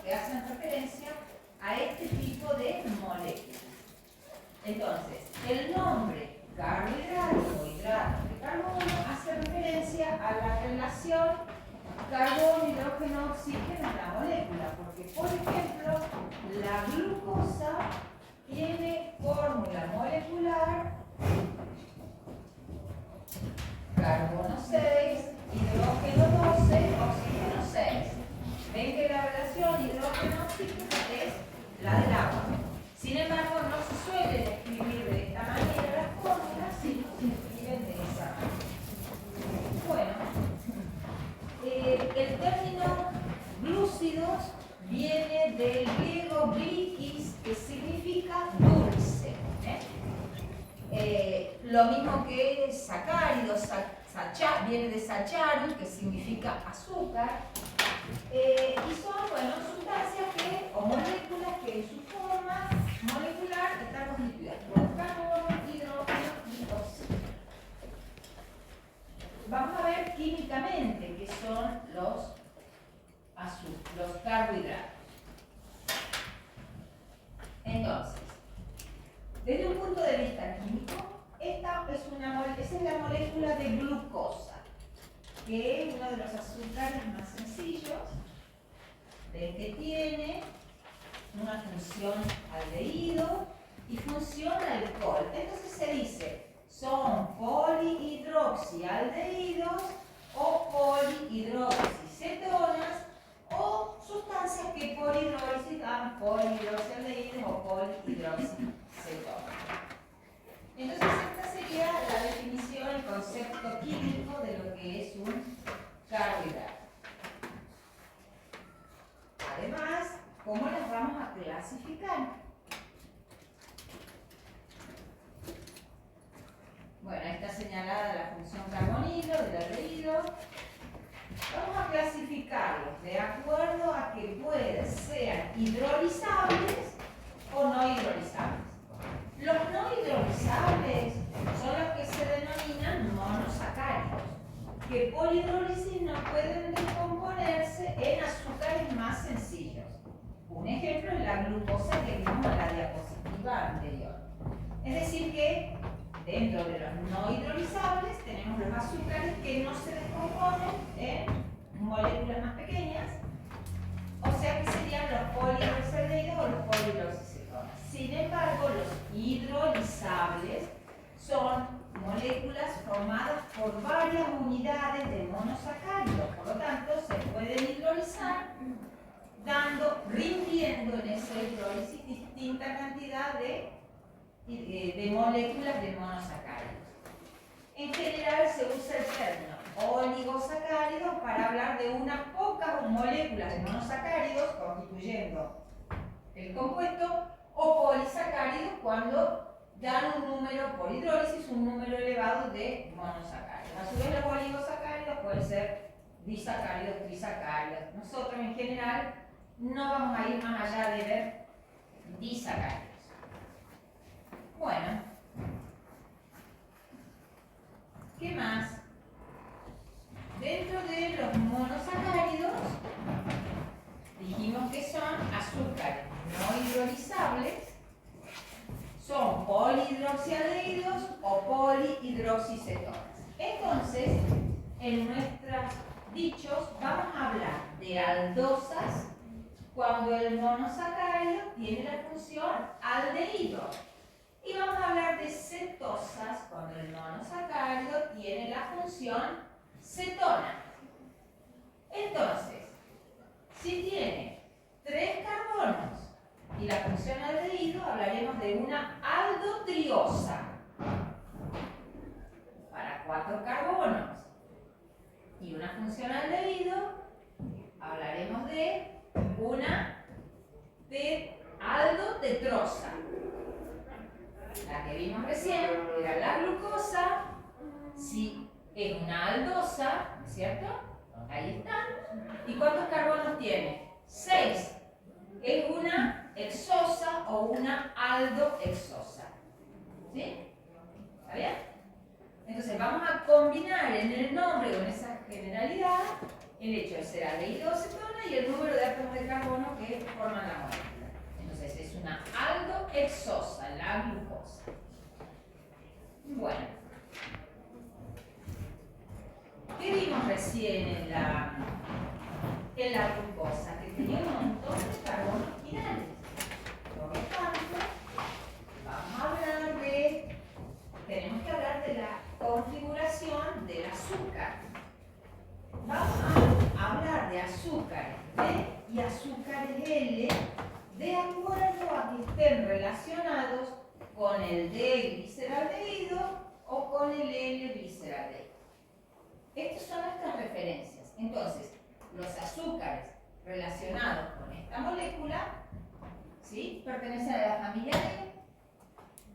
que hacen referencia a este tipo de moléculas. Entonces, el nombre carbohidrato o hidrato de carbono hace referencia a la relación carbono, hidrógeno, oxígeno en la molécula, porque por ejemplo, la glucosa tiene fórmula molecular carbono 6, hidrógeno 12, oxígeno 6. Ven que la relación hidrógeno-oxígeno es la del agua. Sin embargo, no se suele escribir de esta manera las fórmulas, sino se escriben de esa manera. Bueno, el término glúcidos viene del griego glikis, que significa dulce. Lo mismo que sacáridos, viene de sacharu, que significa azúcar. Y son, bueno, sustancias o moléculas que en su forma molecular están constituidas por carbono, hidrógeno y oxígeno. Vamos a ver químicamente qué son los carbohidratos. Entonces, desde un punto de vista químico, esa es la molécula de glucosa, que es uno de los azúcares más sencillos, que tiene una función aldehído y función alcohol. Entonces se dice, son polihidroxialdehídos o polihidroxicetonas o sustancias que polihidroxidan polihidroxialdehídos o polihidroxicetonas. Entonces esta sería la definición, el concepto químico de lo que es un carbohidrato. Además, ¿cómo las vamos a clasificar? Bueno, ahí está señalada la función carbonilo del aldehído. Vamos a clasificarlos de acuerdo a que sean hidrolizables o no hidrolizables. Los no hidrolizables son los que se denominan monosacáridos, que por hidrólisis no pueden descomponerse en azúcares más sencillos. Un ejemplo es la glucosa que vimos en la diapositiva anterior. Es decir que dentro de los no hidrolizables tenemos los azúcares que no se descomponen en moléculas más pequeñas, o sea que serían los polihidroxialdehídos o los polihidroxicetonas. Sin embargo, los hidrolizables son moléculas formadas por varias unidades de monosacáridos, por lo tanto se pueden hidrolizar rindiendo en esa hidrólisis distinta cantidad de moléculas de monosacáridos. En general se usa el término oligosacáridos para hablar de unas pocas moléculas de monosacáridos constituyendo el compuesto, o polisacáridos cuando dan un número por hidrólisis, un número elevado de monosacáridos. A su vez los oligosacáridos pueden ser disacáridos, trisacáridos. Nosotros en general no vamos a ir más allá de ver disacáridos. Bueno, ¿qué más? Dentro de los monosacáridos dijimos que son azúcares no hidrolizables, son polihidroxialdehídos o polihidroxicetonas. Entonces, en nuestros dichos vamos a hablar de aldosas cuando el monosacárido tiene la función aldehído. Y vamos a hablar de cetosas cuando el monosacárido tiene la función cetona. Entonces, si tiene 3 carbonos y la función aldehído, hablaremos de una aldotriosa para 4 carbonos y una función aldehído, hablaremos de una aldotetrosa. La que vimos recién era la glucosa, si es una aldosa, ¿cierto? Ahí está. ¿Y cuántos carbonos tiene? 6. Es una hexosa o una aldohexosa. ¿Sí? ¿Está bien? Entonces vamos a combinar en el nombre con esa generalidad el hecho de ser aldehído o cetona y el número de átomos de carbono que que forman la molécula. Entonces es una aldohexosa, la glucosa. Bueno, ¿qué vimos recién en la glucosa? Que tenía un montón de carbonos quinales. Por lo tanto, tenemos que hablar de la configuración del azúcar. Vamos a hablar de azúcares D y azúcares L de acuerdo a que estén relacionados con el D-gliceraldehído o con el L-gliceraldehído. Estas son nuestras referencias. Entonces, los azúcares relacionados con esta molécula, ¿sí?, pertenecen a la familia D.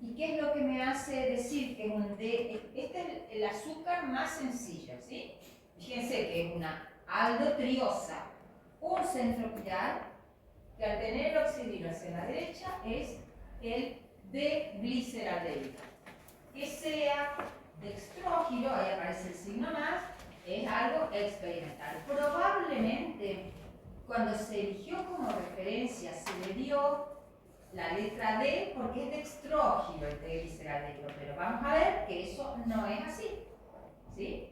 ¿Y qué es lo que me hace decir que un D? Este es el azúcar más sencillo, ¿sí? Fíjense que es una aldotriosa, un centro chiral, que al tener el oxidilo hacia la derecha es el D-gliceraldehído. Que sea dextrógiro, ahí aparece el signo más, es algo experimental. Probablemente cuando se eligió como referencia se le dio la letra D porque es dextrógiro el D-gliceraldehído, pero vamos a ver que eso no es así, ¿sí?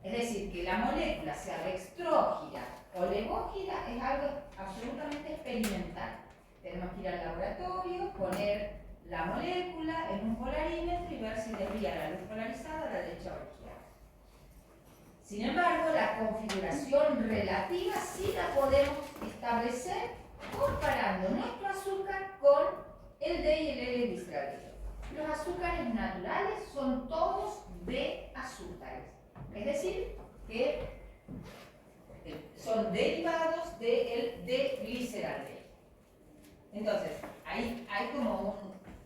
Es decir, que la molécula sea dextrógira o levógira es algo absolutamente experimental. Tenemos que ir al laboratorio, poner la molécula en un polarímetro y ver si desvía la luz polarizada a la derecha o a la izquierda. Sin embargo, la configuración relativa sí la podemos establecer comparando nuestro azúcar con el D y el L-gliceraldehído. Los azúcares naturales son todos D azúcares, es decir, que son derivados del D-gliceraldehído. Entonces, ahí hay como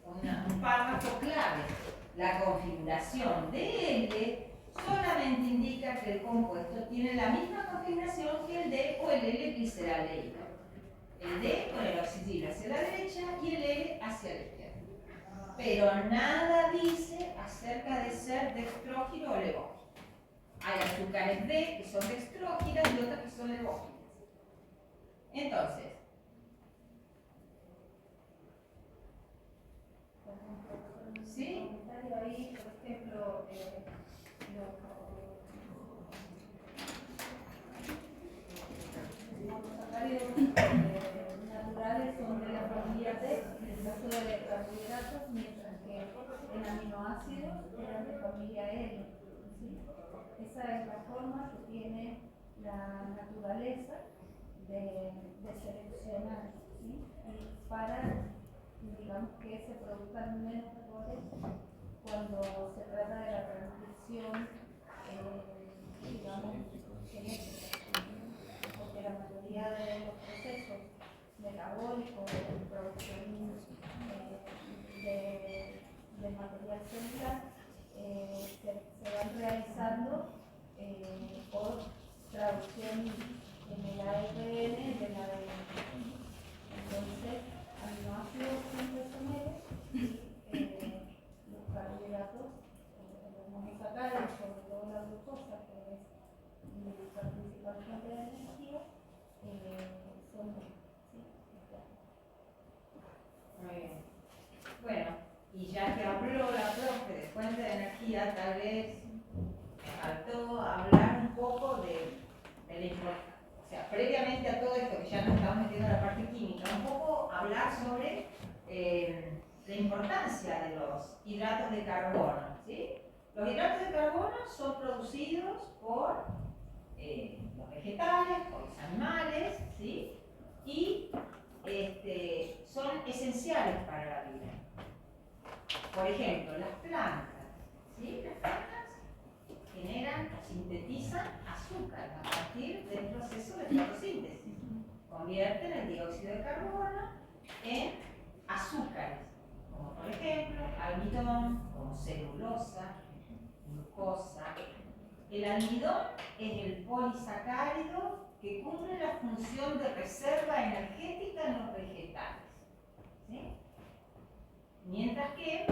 un párrafo clave. La configuración de L solamente indica que el compuesto tiene la misma configuración que el D o el L-gliceraldehído. El D con el oxidilo hacia la derecha y el L hacia la izquierda. Pero nada dice acerca de ser dextrógiro o levógiro. Hay azúcares D que son dextrógiras y otras que son levógiras. Entonces, ¿sí? Ahí, por ejemplo, los sacáridos naturales son de la familia D, en el caso de carbohidratos, mientras que en aminoácidos eran de familia L. ¿Sí? Esa es la forma que tiene la naturaleza de seleccionar, ¿sí? Y para, digamos, que se produzcan menos errores cuando se trata de la transcripción, digamos, genética, porque la mayoría de los procesos metabólicos de producción de material celular se van realizando por traducción en el ARN del ADN. Entonces, aminoácidos siempre son L y los carbohidratos, los monosacáridos, sobre todo la glucosa, que es nuestra principal fuente de energía, son D. ¿Sí? Muy bien. Bueno, y ya que habló la profe de fuente de energía, tal vez me faltó hablar un poco de la importancia. O sea, previamente a todo esto, que ya nos estamos metiendo en la parte química, un poco hablar sobre la importancia de los hidratos de carbono, ¿sí? Los hidratos de carbono son producidos por los vegetales, por los animales, ¿sí? Y son esenciales para la vida. Por ejemplo, las plantas, ¿sí? Las plantas generan, sintetizan azúcar a partir del proceso de fotosíntesis. Convierten el dióxido de carbono en azúcares, como por ejemplo almidón, como celulosa, glucosa. El almidón es el polisacárido que cumple la función de reserva energética en los vegetales, ¿sí? Mientras que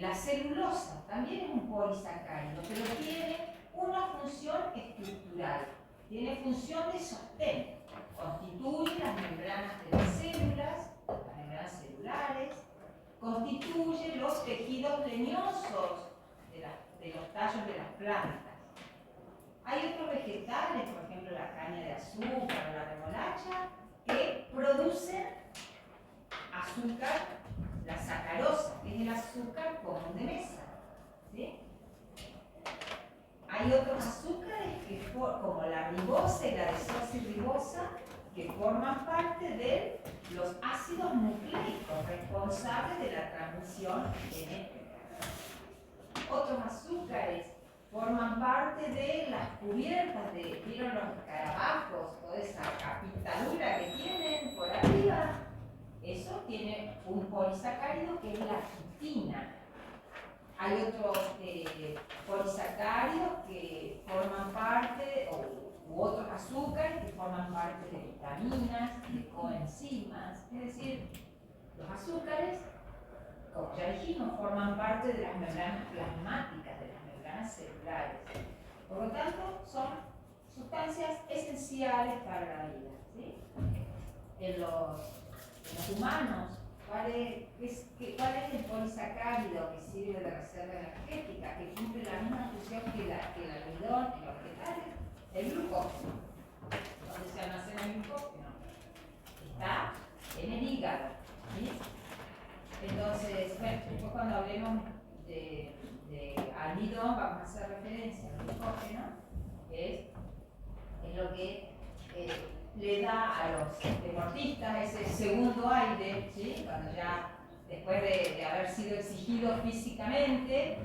la celulosa también es un polisacárido, pero tiene una función estructural. tiene función de sostén, constituye las membranas de las células, las membranas celulares, constituye los tejidos leñosos de los tallos de las plantas. Hay otros vegetales, por ejemplo la caña de azúcar o la remolacha, que producen azúcar, la sacarosa, que es el azúcar común de mesa. ¿Sí? Hay otros azúcares como la ribosa y la desoxirribosa que forman parte de los ácidos nucleicos responsables de la transmisión genética. Otros azúcares forman parte de las cubiertas de, ¿vieron los escarabajos? Toda esa capitalura que tienen por arriba. Eso tiene un polisacárido que es la quitina. Hay otros polisacáridos que forman parte, u otros azúcares que forman parte de vitaminas, de coenzimas. Es decir, los azúcares, como ya dijimos, forman parte de las membranas plasmáticas, de las membranas celulares. Por lo tanto, son sustancias esenciales para la vida. ¿Sí? En los humanos, ¿cuál es el polisacárido que sirve de reserva energética, que cumple la misma función que el almidón en los vegetales? El glucógeno. ¿Dónde se almacena el glucógeno? Está en el hígado. ¿Sí? Entonces, bueno, después cuando hablemos de almidón vamos a hacer referencia al glucógeno, que es lo que le da a los deportistas ese segundo aire, ¿sí? Cuando ya después de haber sido exigidos físicamente,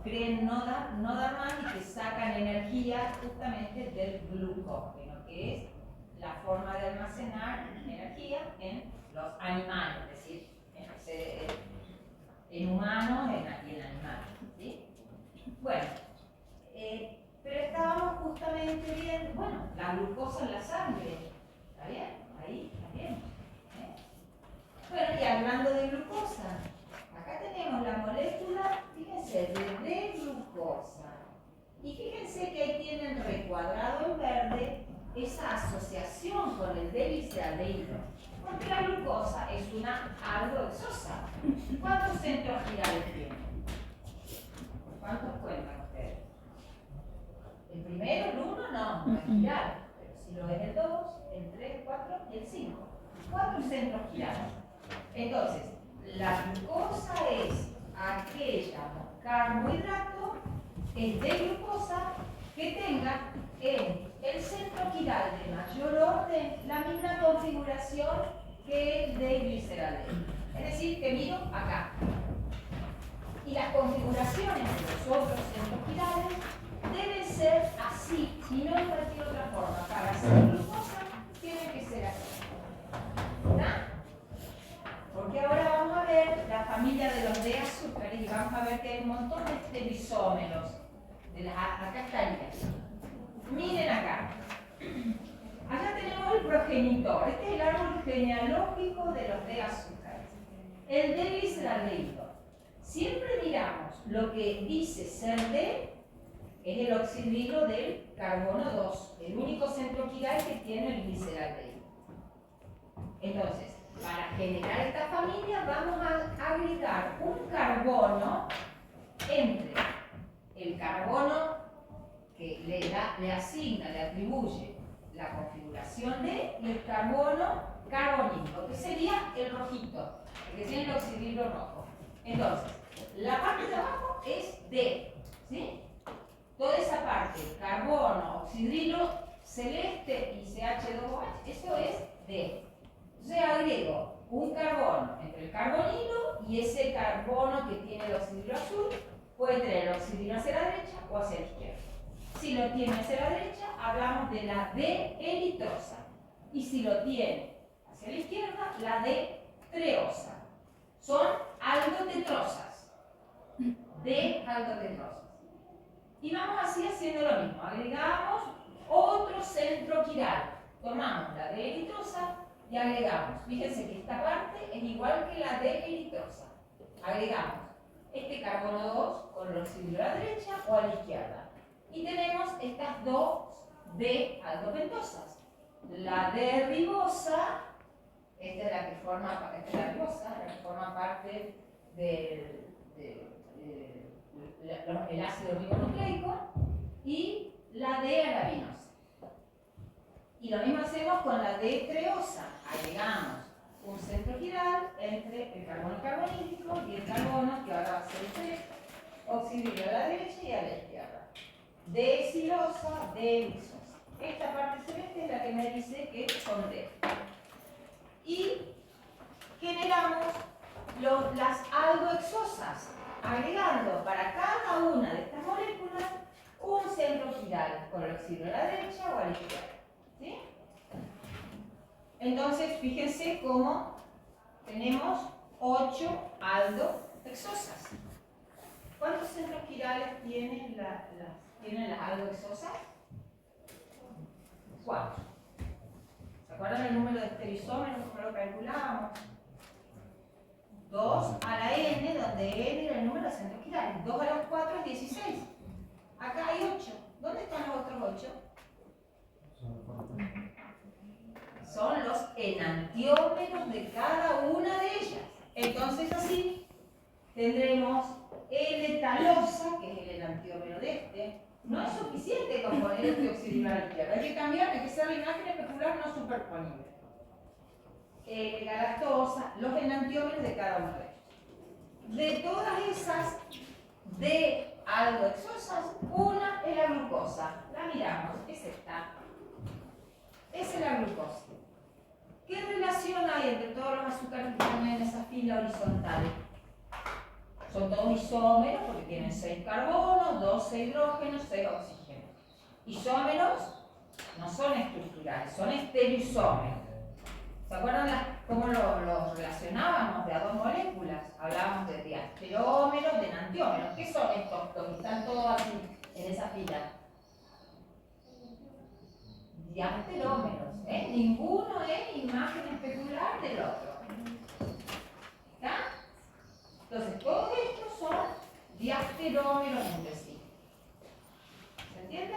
creen no dar más y que sacan energía justamente del glucógeno, que es la forma de almacenar energía en los animales, es decir, en humanos y en animales. ¿Sí? Bueno, pero estábamos justamente viendo, bueno, la glucosa en la sangre, ¿está bien? Ahí, está bien. Bueno, y hablando de glucosa, acá tenemos la molécula, fíjense, de D-glucosa. Y fíjense que ahí tienen recuadrado en verde esa asociación con el D-glicerdehídro. Porque la glucosa es una aldehexosa. ¿Cuántos centros girales tiene? ¿Cuántos cuentan ustedes? El primero, el 1, no es giral. Pero si lo es el 2, el 3, el 4 y el 5. 4 centros girales. Entonces, la glucosa es aquella carbohidrato de glucosa que tenga en el centro quiral de mayor orden la misma configuración que el de gliceraldehído. Es decir, que miro acá. Y las configuraciones de los otros centros quirales deben ser así y no en cualquier otra forma. Para ser glucosa tienen que ser así. ¿Verdad? Porque ahora vamos a ver la familia de los D-azúcares y vamos a ver que hay un montón de bisómeros. Acá estaría. Miren acá. Allá tenemos el progenitor. Este es el árbol genealógico de los D-azúcares. El D-glicerdehído. Siempre miramos lo que dice ser D, es el oxidrilo del carbono 2, el único centro quiral que tiene el gliceraldehído. Entonces, para generar esta familia vamos a agregar un carbono entre el carbono que le asigna, le atribuye la configuración D y el carbono carbonilo, que sería el rojito, que tiene el oxidrilo rojo. Entonces, la parte de abajo es D, ¿sí? Toda esa parte, carbono, oxidrilo celeste y CH2OH, eso es D. Entonces agrego un carbono entre el carbonilo y ese carbono que tiene el oxidrilo azul puede tener el oxidrilo hacia la derecha o hacia la izquierda. Si lo tiene hacia la derecha, hablamos de la D-eritrosa. Y si lo tiene hacia la izquierda, la D-treosa. Son aldotetrosas. D-aldotetrosas. Y vamos así haciendo lo mismo. Agregamos otro centro quiral. Tomamos la D-eritrosa y agregamos. Fíjense que esta parte es igual que la D-eritrosa. Agregamos este carbono 2 con el oxidrilo a la derecha o a la izquierda. Y tenemos estas dos de aldopentosas. La D-ribosa, esta es la que forma, esta es la ribosa, la que forma parte del el ácido ribonucleico, y la D-arabinosa. Y lo mismo hacemos con la D-treosa. Agregamos un centro chiral entre el carbono carbonílico y el carbono, que ahora va a ser el 3, oxidrilo a la derecha y a la izquierda. D-silosa, D-lisosa. Esta parte celeste es la que me dice que son D. Y generamos las aldohexosas, agregando para cada una de estas moléculas un centro chiral con el oxidrilo a la derecha o a la izquierda. ¿Sí? Entonces, fíjense cómo tenemos 8 aldohexosas. ¿Cuántos centros chirales tienen las aldohexosas? 4. ¿Se acuerdan el número de estereoisómeros? ¿Cómo lo calculábamos? 2 a la n, donde n era el número de centros chirales. 2 a la 4 es 16. Acá hay 8. ¿Dónde están los otros 8? Son los enantiómeros de cada una de ellas. Entonces así tendremos L-talosa, que es el enantiómero de este. No es suficiente con poner este oxidrilo a la izquierda. Hay que cambiar, hay que ser la imagen especular no superponible. L-galactosa, los enantiómeros de cada una de ellas. De todas esas de aldohexosas, una es la glucosa. La miramos, es esta. Esa es la glucosa. ¿Qué relación hay entre todos los azúcares que están en esa fila horizontal? Son todos isómeros porque tienen 6 carbonos, 12 hidrógenos, 6 oxígenos. Isómeros no son estructurales, son estereoisómeros. ¿Se acuerdan cómo los relacionábamos de a dos moléculas? Hablábamos de diasterómeros, de enantiómeros. ¿Qué son estos que están todos así en esa fila? Diasterómeros. Ninguno es imagen especular del otro. ¿Está? Entonces, todos estos son diasterómeros entre sí. ¿Se entiende?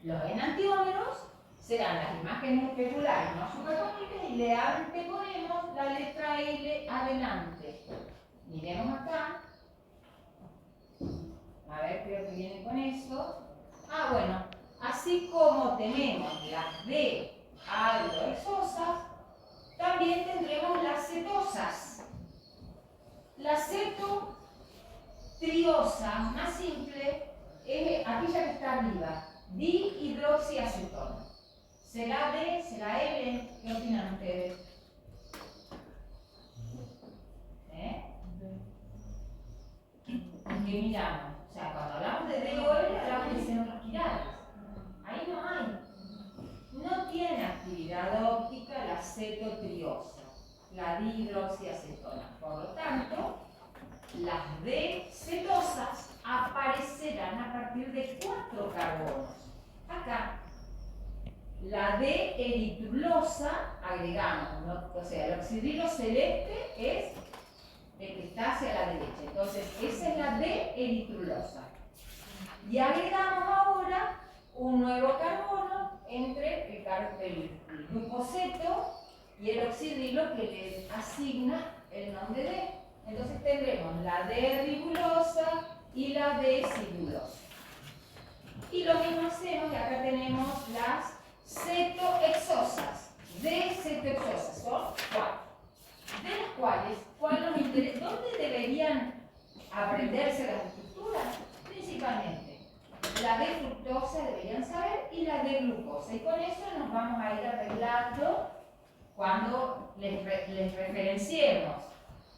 Los enantiómeros serán las imágenes especulares no superponibles y le anteponemos la letra L adelante. Miremos acá. A ver, creo que viene con eso. Ah, bueno, así como tenemos las D aldohexosas, también tendremos las cetosas. La cetotriosa más simple es aquella que está arriba, dihidroxiacetona. ¿Será D? ¿Será L? ¿Qué opinan ustedes? ¿Qué miramos? O sea, cuando hablamos de D o L, hablamos de centros quirales. Ahí no hay. No tiene actividad óptica la cetotriosa, la dihidroxiacetona. Por lo tanto, las D-cetosas aparecerán a partir de 4 carbonos. Acá, la D-eritrulosa, agregamos, ¿no? O sea, el oxidrilo celeste es el que está hacia la derecha. Entonces, esa es la D-eritrulosa. Y agregamos ahora un nuevo carbono entre el glucoseto y el oxidrilo que le asigna el nombre D. Entonces tendremos la D-ribulosa y la D-sibulosa. Y lo mismo hacemos, y acá tenemos las cetohexosas. D-cetohexosas, son 4. De las cuales, ¿cuál nos interesa? ¿Dónde deberían aprenderse las estructuras? Principalmente, la D-fructosa deberían saber y la D-glucosa. Y con eso nos vamos a ir arreglando cuando les referenciemos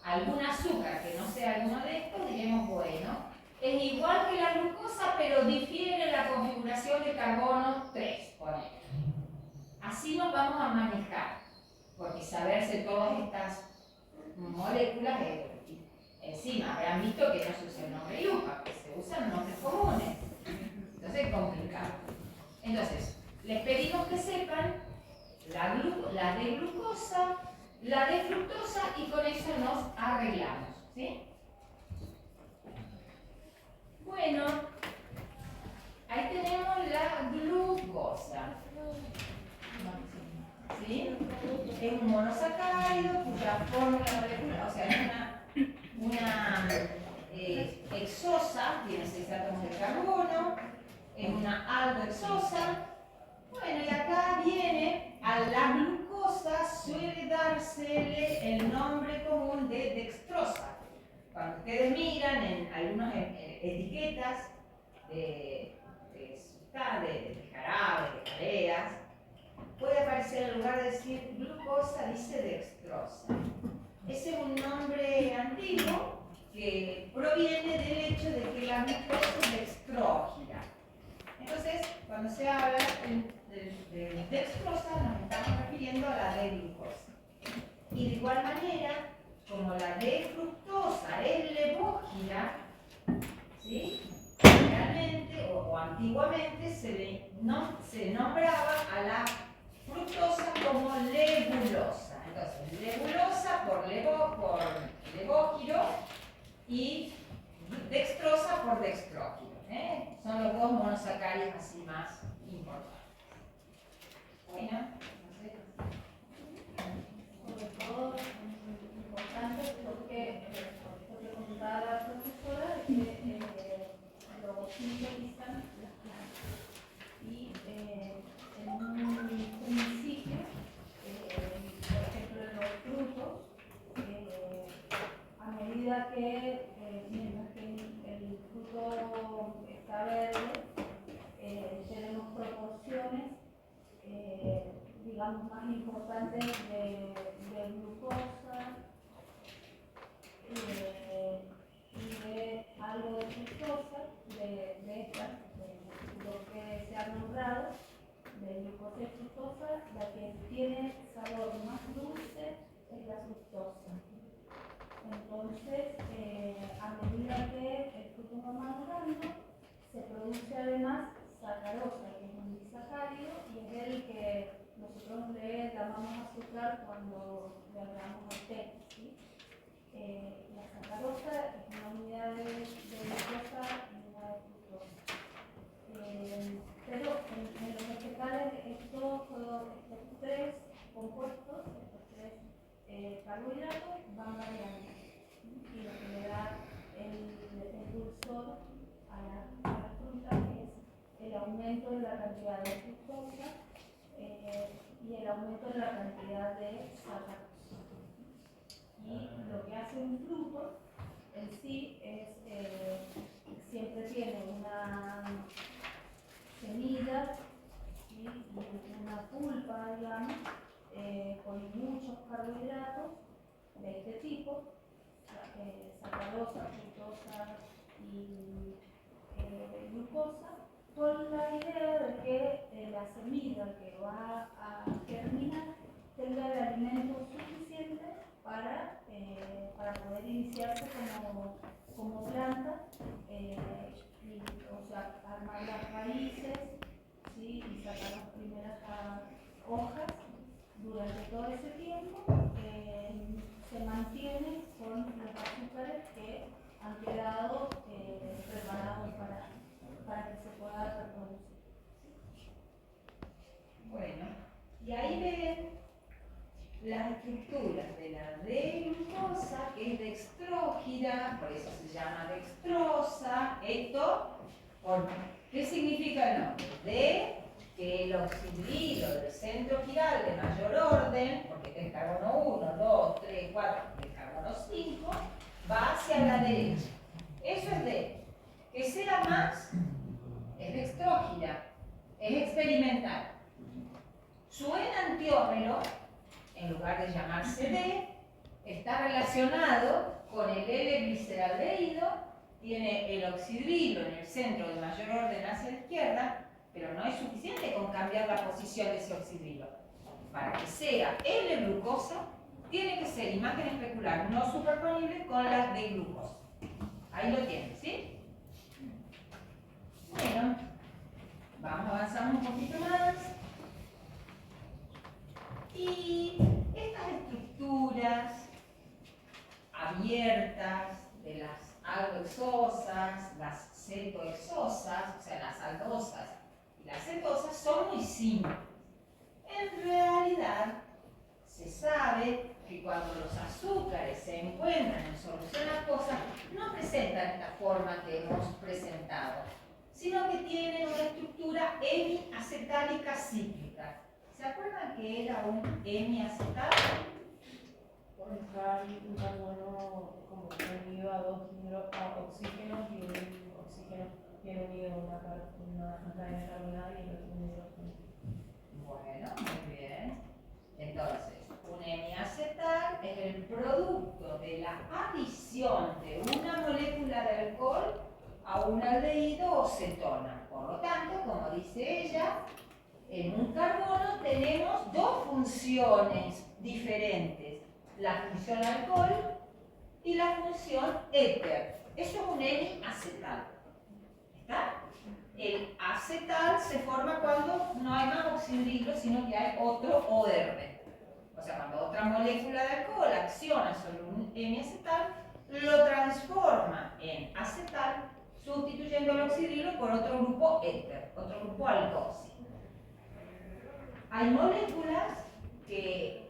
algún azúcar que no sea alguno de estos, diremos, bueno, es igual que la glucosa, pero difiere en la configuración de carbono 3, ponele. Así nos vamos a manejar, porque saberse todas estas moléculas, encima habrán visto que no se usa el nombre IUPAC, que se usan nombres comunes. Entonces es complicado. Entonces, les pedimos que sepan la D-glucosa, la D-fructosa y con eso nos arreglamos. ¿Sí? Bueno, Ahí tenemos la glucosa. ¿Sí? Es un monosacárido cuya fórmula molecular, o sea, es una hexosa, tiene 6 átomos de carbono, es una aldohexosa. Bueno, y acá viene, a la glucosa suele dársele el nombre común de dextrosa. Cuando ustedes miran en algunas etiquetas de jarabes, de jaleas, puede aparecer en lugar de decir glucosa, dice dextrosa. Ese es un nombre antiguo que proviene del hecho de que la glucosa es dextrógira. Entonces, cuando se habla de dextrosa, nos estamos refiriendo a la D-glucosa. Y de igual manera, como la D-fructosa es levógira, ¿sí? Realmente o antiguamente se nombraba a la fructosa como lebulosa. Entonces, lebulosa por levógiro y dextrosa por dextrógiro. Son los dos monosacáridos así más importantes. Bueno, no sé. Sobre todo importante porque lo que comentaba la profesora es que lo sintetizan las plantas. Y en un principio, por ejemplo, en los frutos, a medida que, mientras que el fruto está verde, tenemos proporciones, digamos, más importantes de glucosa y de algo de fructosa, de estas, de lo que se ha nombrado, de glucosa y fructosa. La que tiene sabor más dulce es la fructosa. Entonces, a medida que el fruto va madurando, se produce además sacarosa, que es un disacárido, y es el que nosotros le llamamos azúcar cuando le hablamos al té, ¿sí? La sacarosa es una unidad de glucosa y una de fructosa. Pero en los vegetales estos tres compuestos, estos tres carbohidratos van variando, y lo que le da el dulzor a la fruta es el aumento de la cantidad de fructosa y el aumento de la cantidad de sacarosa. Y lo que hace un fruto en sí es siempre tiene una semilla y una pulpa, digamos, con muchos carbohidratos de este tipo, sacarosa, fructosa y glucosa, con la idea de que la semilla que va a germinar tenga el alimento suficiente para poder iniciarse como planta, o sea, armar las raíces, ¿sí? Y sacar las primeras hojas. Durante todo ese tiempo se mantiene con los azúcares que han quedado preparados para que se pueda reproducir. Bueno, y ahí ven las estructuras de la D-glucosa, que es dextrógira, por eso se llama dextrosa. Esto, ¿qué significa el nombre? D, que el oxidrilo del centro quiral de mayor orden, porque está el carbono 1, 2, 3, 4, el carbono 5, va hacia la derecha. Eso es D. Que sea más, es dextrógira, es experimental. Su enantiómero, en lugar de llamarse D, está relacionado con el L-gliceraldehído, tiene el oxidrilo en el centro de mayor orden hacia la izquierda, pero no es suficiente con cambiar la posición de ese oxidrilo. Para que sea L-glucosa, tiene que ser imagen especular no superponible con la D-glucosa. Ahí lo tienen, ¿sí? Bueno, vamos avanzando un poquito más. Y estas estructuras abiertas de las aldohexosas, las cetohexosas, o sea, las aldosas sabe que cuando los azúcares se encuentran en solución acuosa, no presentan esta forma que hemos presentado, sino que tienen una estructura hemiacetálica cíclica. ¿Se acuerdan que era un hemiacetal? Un carbono como unido a dos oxígenos y un oxígeno viene unido a una cadena carbonada y el otro un hidrógeno. Bueno, muy bien. Entonces, un hemiacetal es el producto de la adición de una molécula de alcohol a un aldehído o cetona. Por lo tanto, como dice ella, en un carbono tenemos dos funciones diferentes: la función alcohol y la función éter. Eso es un hemiacetal. ¿Está? El acetal se forma cuando no hay más oxidrilo, sino que hay otro OR. O sea, cuando otra molécula de alcohol acciona sobre un hemiacetal, lo transforma en acetal, sustituyendo el oxidrilo por otro grupo éter, otro grupo alcohólico. Hay moléculas que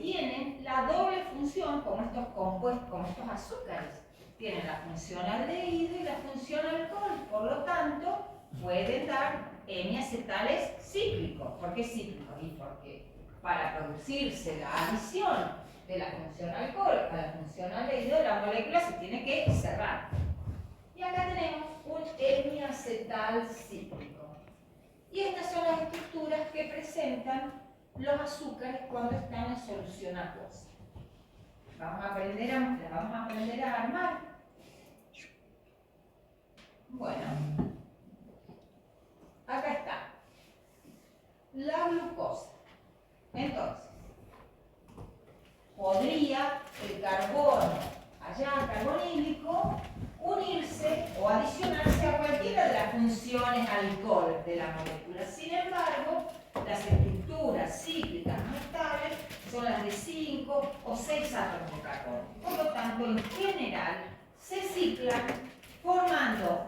tienen la doble función, como estos compuestos, como estos azúcares. Tienen la función aldehído y la función alcohol. Por lo tanto, pueden dar hemiacetales cíclicos. ¿Por qué cíclicos? Y porque para producirse la adición de la función alcohol a la función aldehído, la molécula se tiene que cerrar. Y acá tenemos un hemiacetal cíclico. Y estas son las estructuras que presentan los azúcares cuando están en solución acuosa. Las vamos a aprender a armar. Bueno, acá está la glucosa. Entonces, podría el carbono, allá carbonílico, unirse o adicionarse a cualquiera de las funciones alcohol de la molécula. Sin embargo, las estructuras cíclicas no estables son las de 5 o 6 átomos de carbono. Por lo tanto, en general, se ciclan formando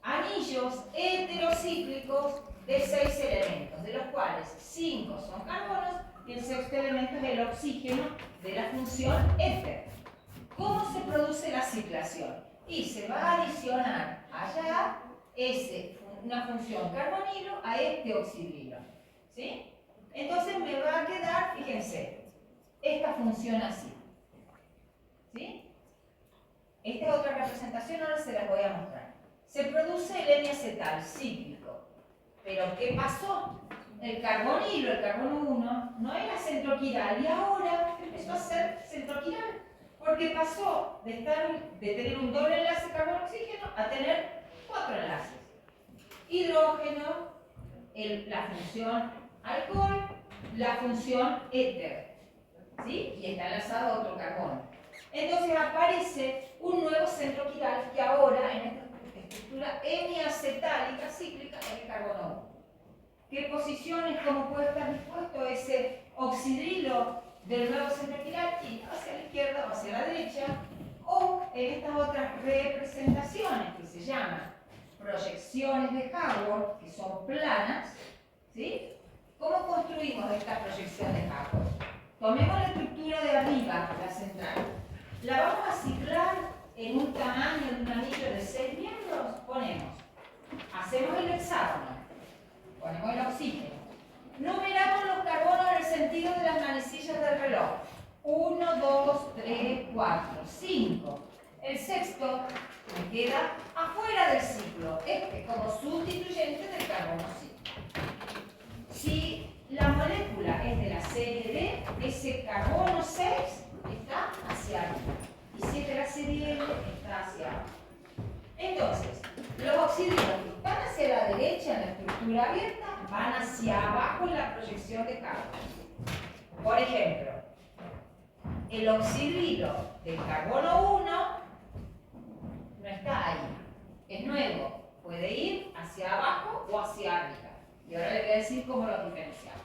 anillos heterocíclicos de 6 elementos, de los cuales 5 son carbonos y el sexto elemento es el oxígeno de la función éter. ¿Cómo se produce la ciclación? Y se va a adicionar allá una función carbonilo a este oxidrilo. ¿Sí? Entonces me va a quedar, fíjense, esta función así. ¿Sí? Esta es otra representación, ahora se las voy a mostrar. Se produce el hemiacetal cíclico. Pero ¿qué pasó? El carbonilo, el carbono 1, no era centroquiral y ahora empezó a ser centroquiral. Porque pasó de tener un doble enlace carbono-oxígeno a tener 4 enlaces. Hidrógeno, la función alcohol, la función éter. ¿Sí? Y está enlazado a otro carbono. Entonces aparece un nuevo centro quiral que ahora en esta estructura hemiacetálica cíclica es el carbono 1. ¿Qué posiciones, cómo puede estar dispuesto ese oxidrilo del nuevo centro quiral? Y hacia la izquierda o hacia la derecha, o en estas otras representaciones que se llaman proyecciones de Haworth, que son planas. ¿Sí? ¿Cómo construimos esta proyección de Haworth? Tomemos la estructura de arriba, la central. La vamos a ciclar en un tamaño de un anillo de 6 miembros. Hacemos el hexágono, ponemos el oxígeno. Numeramos los carbonos en el sentido de las manecillas del reloj. 1, 2, 3, 4, 5. El sexto me queda afuera del ciclo, como sustituyente del carbono 5. Si la molécula es de la serie D, ese carbono 6 está hacia arriba. Y si es de la serie L, está hacia abajo. Entonces, los oxidrilos que van hacia la derecha en la estructura abierta van hacia abajo en la proyección de Haworth. Por ejemplo, el oxidrilo del carbono 1 no está ahí, es nuevo, puede ir hacia abajo o hacia arriba. Y ahora les voy a decir cómo lo diferenciamos.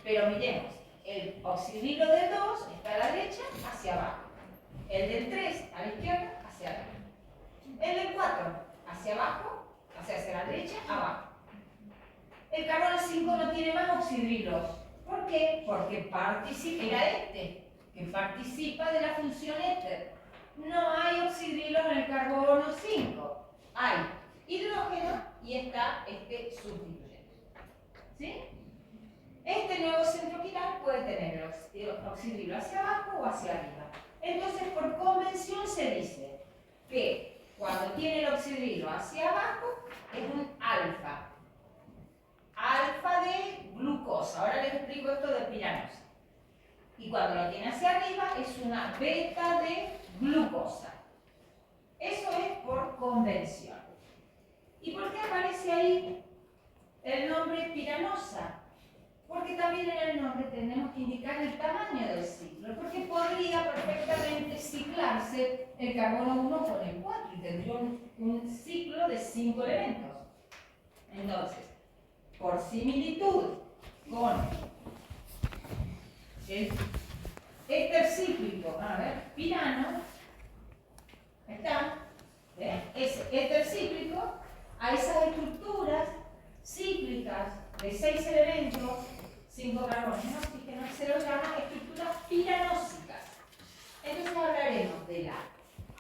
Pero miremos, el oxidrilo del 2 está a la derecha, hacia abajo. El del 3 a la izquierda, hacia arriba. El del 4 hacia abajo, hacia la derecha, abajo. El carbono 5 no tiene más oxidrilos. ¿Por qué? Porque era que participa de la función éter. No hay oxidrilos en el carbono 5. Hay hidrógeno y está este sustituyente. ¿Sí? Este nuevo centro quiral puede tener el oxidrilo hacia abajo o hacia arriba. Entonces, por convención se dice que cuando tiene el oxidrilo hacia abajo es un alfa. Alfa de glucosa. Ahora les explico esto de piranosa. Y cuando lo tiene hacia arriba es una beta de glucosa. Eso es por convención. ¿Y por qué aparece ahí el nombre piranosa? Porque también en el nombre tenemos que indicar el tamaño del ciclo, porque podría perfectamente ciclarse el carbono 1 con el 4 y tendría un ciclo de 5 elementos. Entonces, por similitud con el éter cíclico, a ver, pirano, está, es éter cíclico, a esas estructuras cíclicas de 6 elementos, 5 carbonos, un oxígeno, se lo llaman estructuras piranósicas. Entonces hablaremos de la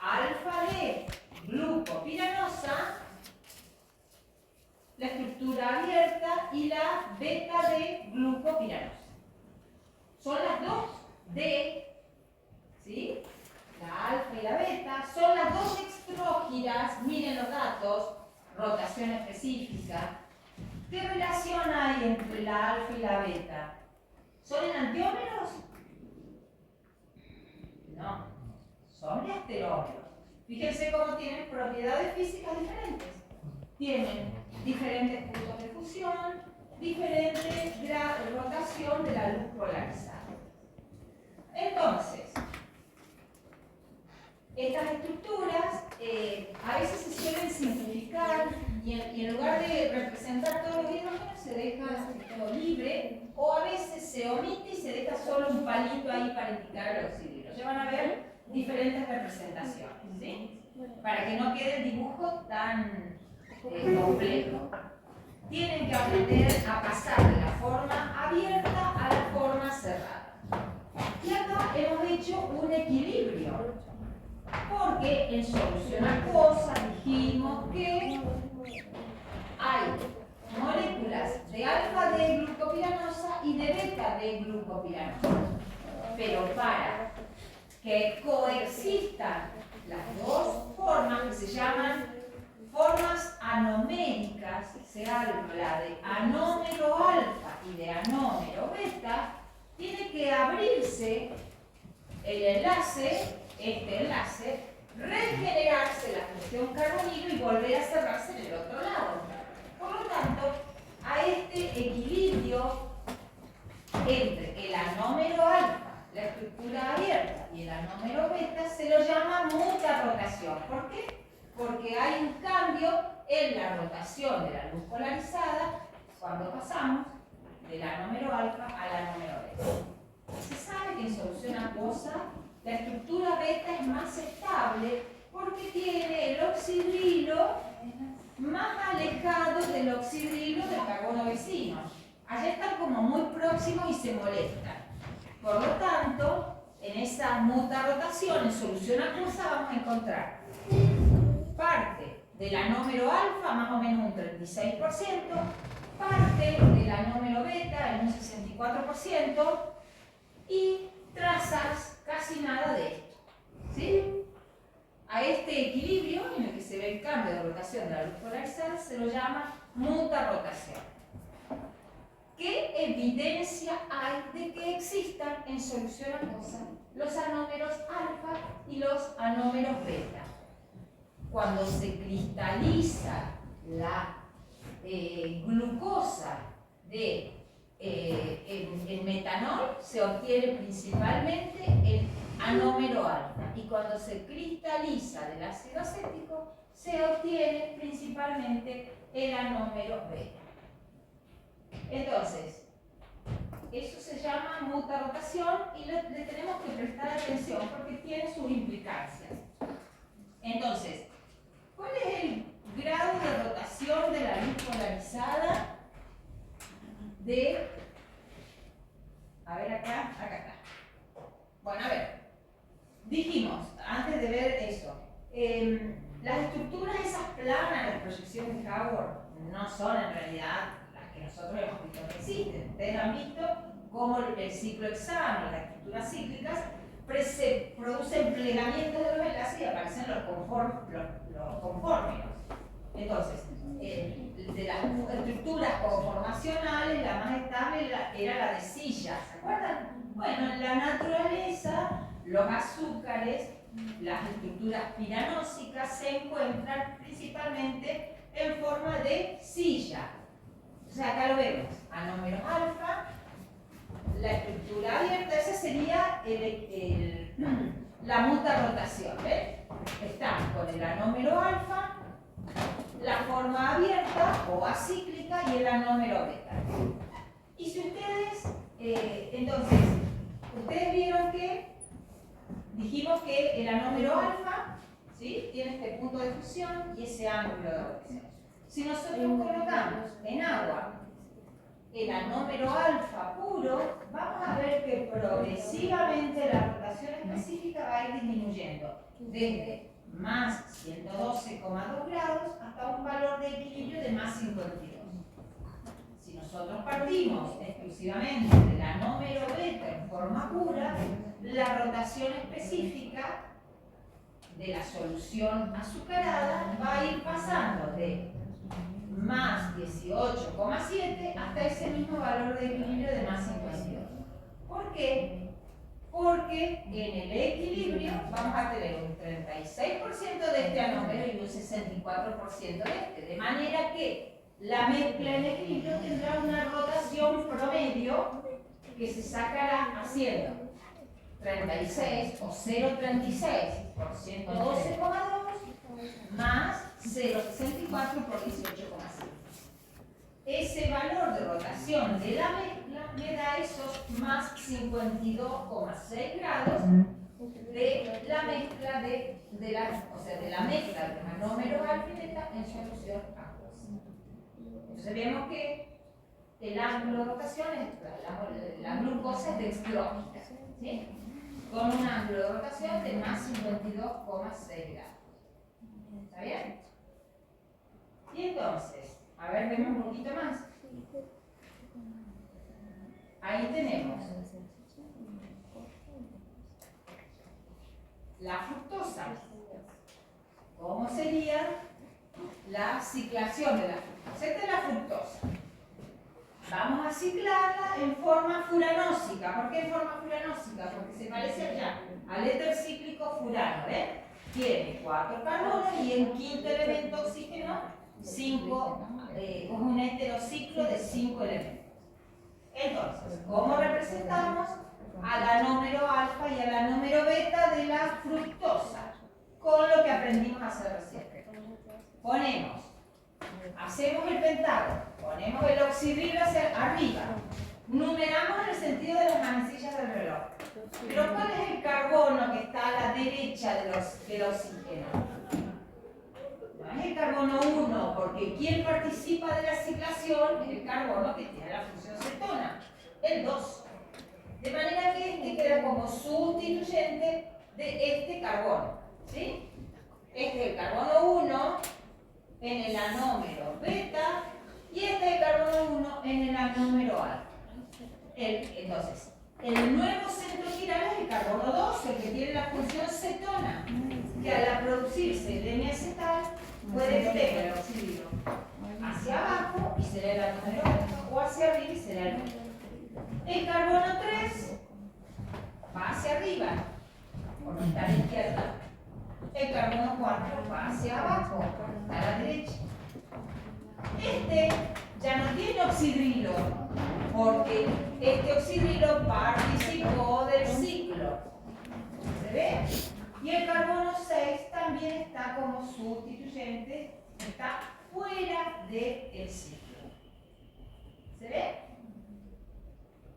alfa de glucopiranosa, la estructura abierta y la beta de glucopiranosa. Son las dos D, ¿sí? La alfa y la beta, son las dos extrógiras, miren los datos, rotación específica. ¿Qué relación hay entre la alfa y la beta? ¿Son enantiómeros? No, son esterómeros. Fíjense cómo tienen propiedades físicas diferentes. Tienen diferentes puntos de fusión, diferente rotación de la luz polarizada. Entonces, estas estructuras a veces se suelen simplificar y en lugar de representar todos los hidrógenos se deja todo libre, o a veces se omite y se deja solo un palito ahí para indicar el oxidrilo. Ya van a ver diferentes representaciones, ¿sí? Para que no quede el dibujo tan complejo. Tienen que aprender a pasar de la forma abierta a la forma cerrada. Y acá hemos hecho un equilibrio. Porque en solución acuosa dijimos que hay moléculas de alfa de glucopiranosa y de beta de glucopiranosa. Pero para que coexistan las dos formas, que se llaman formas anoméricas, se habla de anómero alfa y de anómero beta, tiene que abrirse el enlace, este enlace, regenerarse la función carbonilo y volver a cerrarse en el otro lado. Por lo tanto, a este equilibrio entre el anómero alfa, la estructura abierta, y el anómero beta se lo llama mutarotación. ¿Por qué? Porque hay un cambio en la rotación de la luz polarizada cuando pasamos del anómero alfa al anómero beta. Se sabe que en solución acuosa la estructura beta es más estable porque tiene el oxidrilo más alejado del oxidrilo del carbono vecino. Allá están como muy próximos y se molestan. Por lo tanto, en esa mutarotación, en solución acuosa, vamos a encontrar parte del anómero alfa, más o menos un 36%, parte del anómero beta, en un 64%, y trazas casi nada de esto. ¿Sí? A este equilibrio, en el que se ve el cambio de rotación de la luz polarizada, se lo llama mutarotación. ¿Qué evidencia hay de que existan en solución acuosa los anómeros alfa y los anómeros beta? Cuando se cristaliza la glucosa en metanol, se obtiene principalmente el anómero alfa, y cuando se cristaliza del ácido acético, se obtiene principalmente el anómero beta. Entonces, eso se llama mutarotación y le tenemos que prestar atención porque tiene sus implicancias. Entonces, ¿cuál es el grado de rotación de la luz polarizada de A ver acá está. Bueno, a ver. Dijimos, antes de ver eso, las estructuras esas planas, las proyecciones de Haworth, no son en realidad las que nosotros hemos visto que existen. Ustedes han visto cómo el ciclo hexágono, las estructuras cíclicas, producen plegamientos de los enlaces y aparecen los conformes. Entonces, de las estructuras conformacionales, la más estable era la de silla, ¿se acuerdan? Bueno, en la naturaleza, los azúcares, las estructuras piranósicas se encuentran principalmente en forma de silla. O sea, acá lo vemos, anómeros alfa, la estructura abierta, esa sería la muta rotación, ¿ven? Están con el anómero alfa, la forma abierta o acíclica y el anómero beta. Y si ustedes, entonces, ustedes vieron que dijimos que el anómero alfa, ¿sí?, tiene este punto de fusión y ese ángulo de rotación. Si nosotros colocamos en agua el anómero alfa puro, vamos a ver que progresivamente la rotación específica va a ir disminuyendo desde más 112,2 grados hasta un valor de equilibrio de más 52. Si nosotros partimos exclusivamente del anómero beta en forma pura, la rotación específica de la solución azucarada va a ir pasando de más 18,7 hasta ese mismo valor de equilibrio de más 52. ¿Por qué? Porque en el equilibrio vamos a tener un 36% de este anómero y un 64% de este, de manera que la mezcla en equilibrio tendrá una rotación promedio que se sacará haciendo 36 o 0,36 por 112,2 más 0,64 por 18,5. Ese valor de rotación de la mezcla me da esos más 52,6 grados de la mezcla de la mezcla de los anómeros alfa y beta en solución acuosa. Entonces vemos que el ángulo de rotación es la glucosa es dextrógica, ¿sí?, con un ángulo de rotación de más 52,6 grados. ¿Está bien? Y entonces, a ver, vemos un poquito más. Ahí tenemos la fructosa. ¿Cómo sería la ciclación de la fructosa? Esta es la fructosa. Vamos a ciclarla en forma furanósica. ¿Por qué en forma furanósica? Porque se parece allá al éter cíclico furano, ¿ven? Tiene 4 carbonos y en quinto elemento oxígeno 5, un heterociclo de 5 elementos. Entonces, ¿cómo representamos al anómero alfa y al anómero beta de la fructosa? Con lo que aprendimos a hacer recién. Hacemos el pentágono, ponemos el oxidrilo hacia arriba, numeramos en el sentido de las manecillas del reloj. Pero ¿cuál es el carbono que está a la derecha del oxígeno? No es el carbono 1, porque quien participa de la ciclación es el carbono que tiene la función cetona, el 2. De manera que este queda como sustituyente de este carbono, ¿sí? Este es el carbono 1 en el anómero beta y este es el carbono 1 en el anómero alfa. Entonces, el nuevo centro chiral es el carbono 2, el que tiene la función cetona, que al producirse el N-acetal puede que tenga el oxígeno hacia abajo y será el anómero alfa, o hacia arriba y será el beta. El carbono 3 va hacia arriba, porque está a la izquierda. El carbono 4 va hacia abajo, a la derecha. Este ya no tiene oxidrilo, porque este oxidrilo participó del ciclo. ¿Se ve? Y el carbono 6 también está como sustituyente, está fuera del ciclo. ¿Se ve?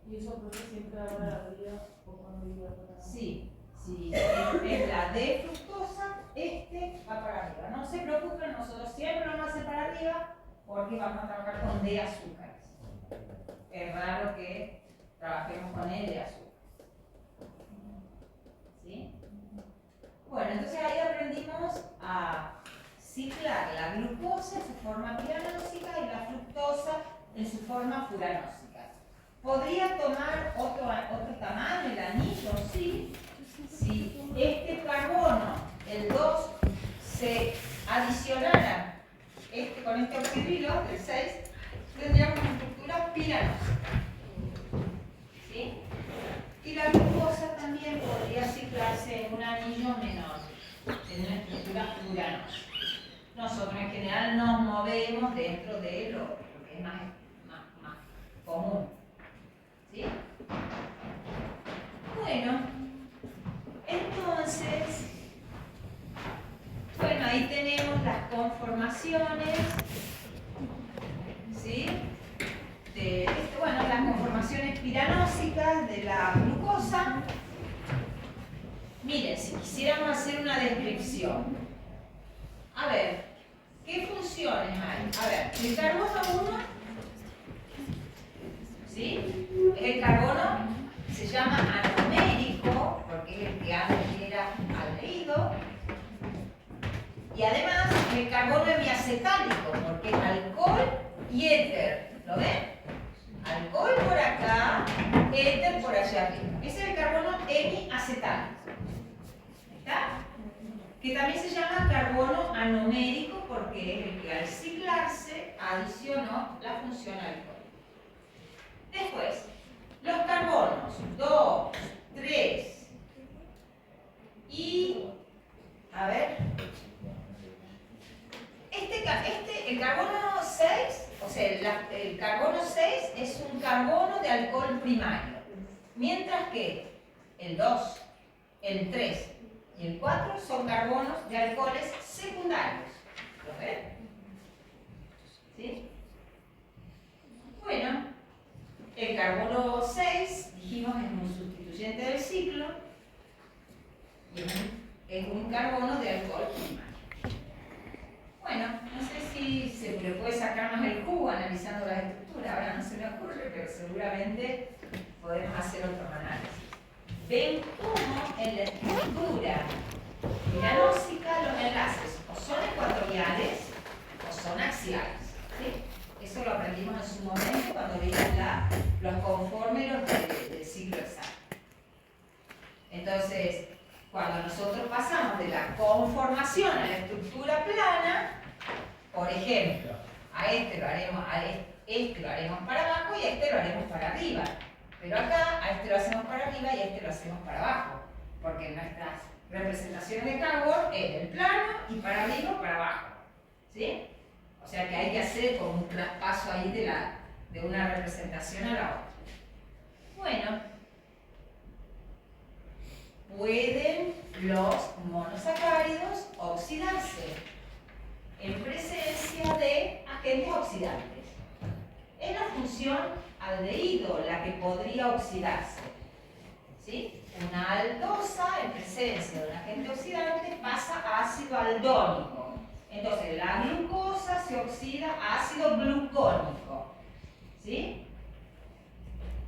¿Y eso por qué siempre va para arriba o cuando iba para abajo? Sí. Si es la D fructosa, este va para arriba. No se preocupen, nosotros siempre lo vamos a hacer para arriba porque vamos a trabajar con D azúcares. Es raro que trabajemos con L ¿Podría tomar otro tamaño el anillo? Sí. Si este carbono, el 2, se adicionara con este oxidrilo, el 6, tendríamos una estructura piranosa. ¿Sí? Y la glucosa también podría ciclarse en un anillo menor, en una estructura uranosa. Nosotros en general nos movemos dentro de lo que es más común. ¿Sí? Bueno, entonces, bueno, ahí tenemos las conformaciones, ¿sí? Bueno, las conformaciones piranósicas de la glucosa. Miren, si quisiéramos hacer una descripción, a ver, ¿qué funciones hay? A ver, el carbono 1, ¿sí? El carbono se llama anomérico, porque es el que antes era aldehído. Y además, el carbono hemiacetálico, porque es alcohol y éter. ¿Lo ven? Alcohol por acá, éter por allá arriba. Ese es el carbono hemiacetálico. ¿Está? Que también se llama carbono anomérico porque es el que al ciclarse adicionó la función alcohólica. Después, los carbonos 2, 3 y, a ver, el carbono 6, o sea, el carbono 6 es un carbono de alcohol primario, mientras que el 2, el 3 y el 4 son carbonos de alcoholes secundarios. ¿Lo ven? ¿Sí? Bueno, el carbono 6, dijimos, es un sustituyente del ciclo y es un carbono de alcohol primario. Bueno, no sé si se le puede sacar más el jugo analizando la estructura, ahora no se me ocurre, pero seguramente podemos hacer otro análisis. Ven cómo en la estructura piranósica los enlaces o son ecuatoriales o son axiales. ¿Sí? Eso lo aprendimos en su momento cuando vimos los confórmeros del ciclo exacto. Entonces, cuando nosotros pasamos de la conformación a la estructura plana, por ejemplo, a este lo haremos para abajo y a este lo haremos para arriba. Pero acá a este lo hacemos para arriba y a este lo hacemos para abajo. Porque nuestras representaciones de Carbon es el plano y para arriba o para abajo. ¿Sí? O sea que hay que hacer como un traspaso ahí de una representación a la otra. Bueno. Pueden los monosacáridos oxidarse en presencia de agentes oxidantes. Es la función aldehído la que podría oxidarse. ¿Sí? Una aldosa en presencia de un agente oxidante pasa a ácido aldónico. Entonces la glucosa se oxida a ácido glucónico. ¿Sí?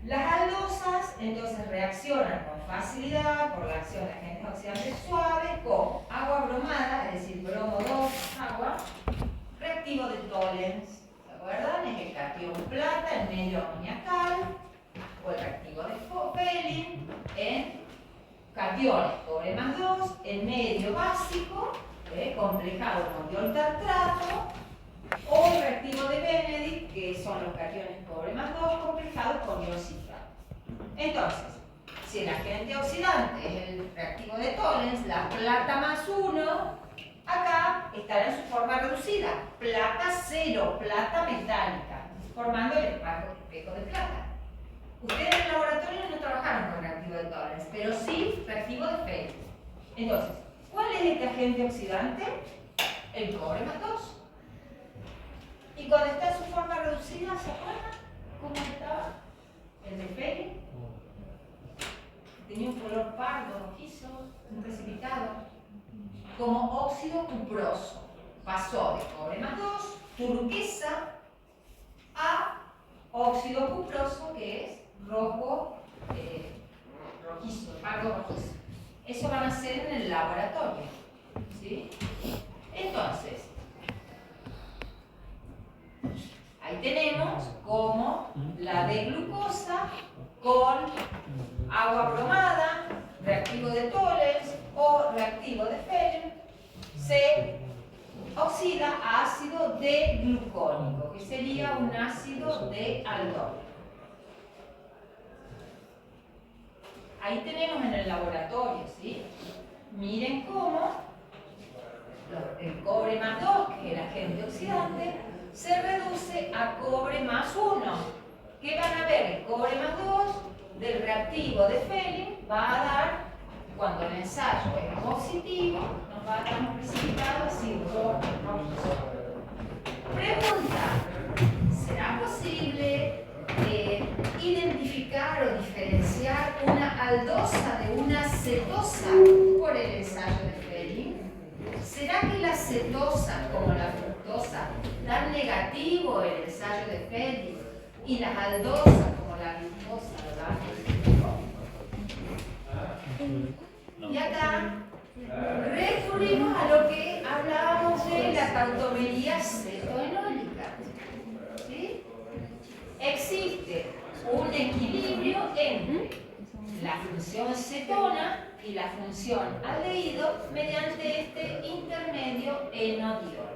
Las aldosas entonces reaccionan con facilidad por la acción de agentes oxidantes suaves con agua bromada, es decir, bromo 2, agua, reactivo de Tollens, ¿se acuerdan? Es el catión plata en medio amoniacal, o el reactivo de Fopelin en cationes cobre más 2, en medio básico, complejado con dioltartrato, o el reactivo de Benedict, que son los cationes cobre más 2 complejados con diocitrato. Entonces, si el agente oxidante es el reactivo de Tollens, la plata más 1, acá estará en su forma reducida, plata 0, plata metálica, formando el espejo de plata. Ustedes en el laboratorio no trabajaron con reactivo de Tollens, pero sí reactivo de Feld. Entonces, ¿cuál es este agente oxidante? El cobre más 2. Y cuando está en su forma reducida, ¿se acuerdan cómo estaba? El de Feld. Tenía un color pardo, rojizo, un precipitado, como óxido cuproso. Pasó de cobre más 2, turquesa, a óxido cuproso, que es rojo, rojizo, pardo rojizo. Eso van a hacer en el laboratorio. ¿Sí? Entonces, ahí tenemos como la D glucosa con agua bromada, reactivo de Tollens o reactivo de Fehling, se oxida a ácido D-glucónico, que sería un ácido de aldol. Ahí tenemos en el laboratorio, ¿sí? Miren cómo el cobre más 2, que es el agente oxidante, se reduce a cobre más 1. ¿Qué van a ver? El cobre más 2 del reactivo de Fehling va a dar, cuando el ensayo es positivo, nos va a dar un precipitado así. Pregunta: ¿será posible identificar o diferenciar una aldosa de una cetosa por el ensayo de Fehling? ¿Será que la cetosa, como la fructosa, dan negativo el ensayo de Fehling y las aldosas, como la glucosa, dan positivo? Y acá recurrimos a lo que hablábamos de la tautomería cetoenólica. ¿Sí? Existe un equilibrio entre la función cetona y la función aldehído mediante este intermedio enodiol.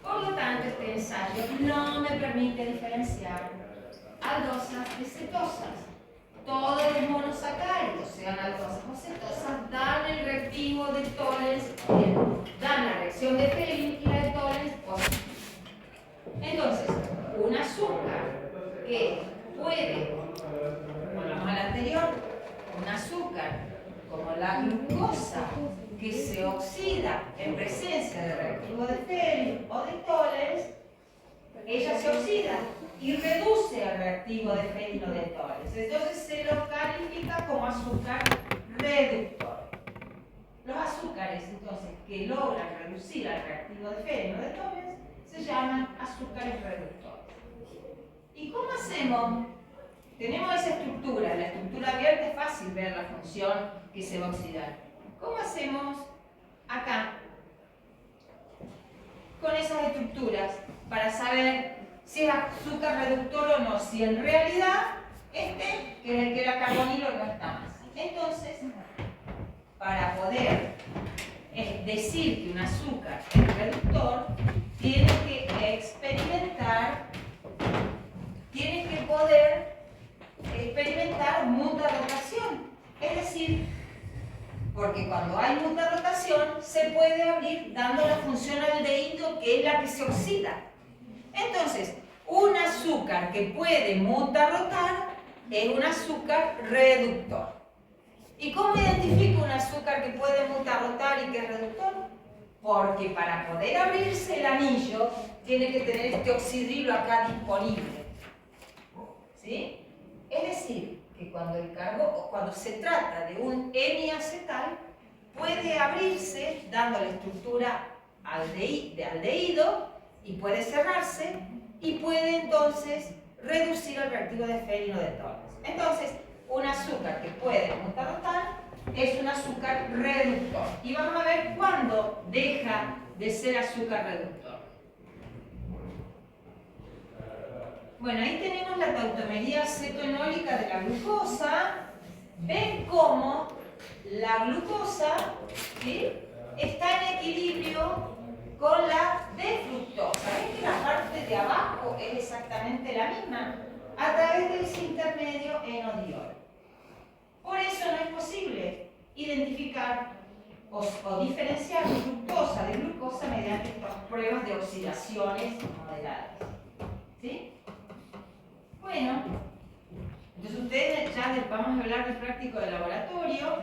Por lo tanto, este ensayo no me permite diferenciar aldosas de cetosas. Todos los monosacáridos, sean aldosas o cetosas, dan el reactivo de Tollens, dan la reacción de Fehling y la de Tollens positiva. Entonces, un azúcar que puede, volvamos al anterior, un azúcar como la glucosa que se oxida en presencia de reactivo de Fehling o de Tollens, ella se oxida y reduce el reactivo de Fehling o de Tollens. Entonces se lo califica como azúcar reductor. Los azúcares, entonces, que logran reducir el reactivo de Fehling o de Tollens se llaman azúcares reductores. ¿Y cómo hacemos? Tenemos esa estructura. La estructura abierta es fácil ver la función que se va a oxidar. ¿Cómo hacemos acá con esas estructuras para saber si es azúcar reductor o no? Si en realidad este, que es el que era carbonilo, no está más. Entonces, para poder decir que un azúcar es reductor, tienes que experimentar, tienes que poder experimentar mutarotación. Es decir, porque cuando hay mutarotación se puede abrir dando la función aldehído, que es la que se oxida. Entonces, un azúcar que puede mutarotar es un azúcar reductor. ¿Y cómo identifico un azúcar que puede mutarotar y que es reductor? Porque para poder abrirse el anillo tiene que tener este oxidrilo acá disponible. ¿Sí? Es decir, que cuando se trata de un hemiacetal, puede abrirse dando la estructura de aldehído y puede cerrarse y puede entonces reducir el reactivo de Fehling o de Tollens. Entonces, un azúcar que puede mutarotar es un azúcar reductor. Y vamos a ver cuándo deja de ser azúcar reductor. Bueno, ahí tenemos la tautomería cetoenólica de la glucosa. Ven cómo la glucosa, ¿sí?, está en equilibrio con la D-fructosa. ¿Ven que la parte de abajo es exactamente la misma? A través de ese intermedio enodiol. Por eso no es posible identificar o diferenciar fructosa de glucosa mediante estas pruebas de oxidaciones moderadas. ¿Sí? Bueno, entonces ustedes ya vamos a hablar del práctico de laboratorio.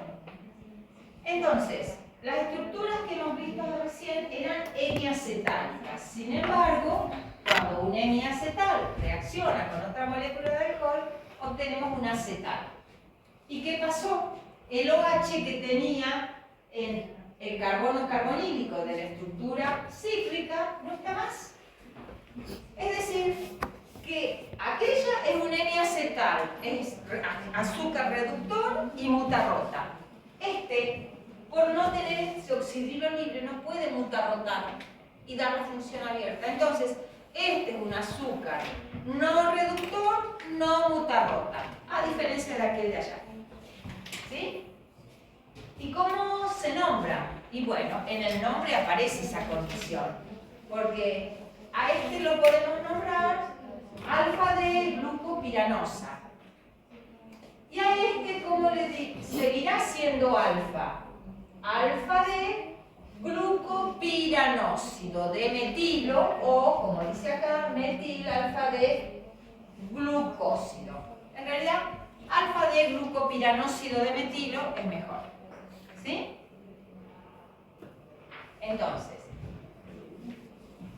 Entonces, las estructuras que hemos visto recién eran hemiacetálicas. Sin embargo, cuando un hemiacetal reacciona con otra molécula de alcohol, obtenemos un acetal. ¿Y qué pasó? El OH que tenía en el carbono carbonílico de la estructura cíclica no está más. Es decir, que aquella es un hemiacetal, es azúcar reductor y mutarrota. Este, por no tener ese oxidrilo libre, no puede mutarrotar y dar la función abierta. Entonces, Este es un azúcar no reductor, no mutarrota, a diferencia de aquel de allá. ¿Sí? ¿Y cómo se nombra? Y bueno, en el nombre aparece esa condición, porque a este lo podemos nombrar alfa-D-glucopiranosa. Y a este, ¿cómo le digo? Seguirá siendo alfa. Alfa-D-glucopiranósido de metilo o, como dice acá, metil-alfa-D-glucósido. En realidad, alfa-D-glucopiranósido de metilo es mejor. ¿Sí? Entonces,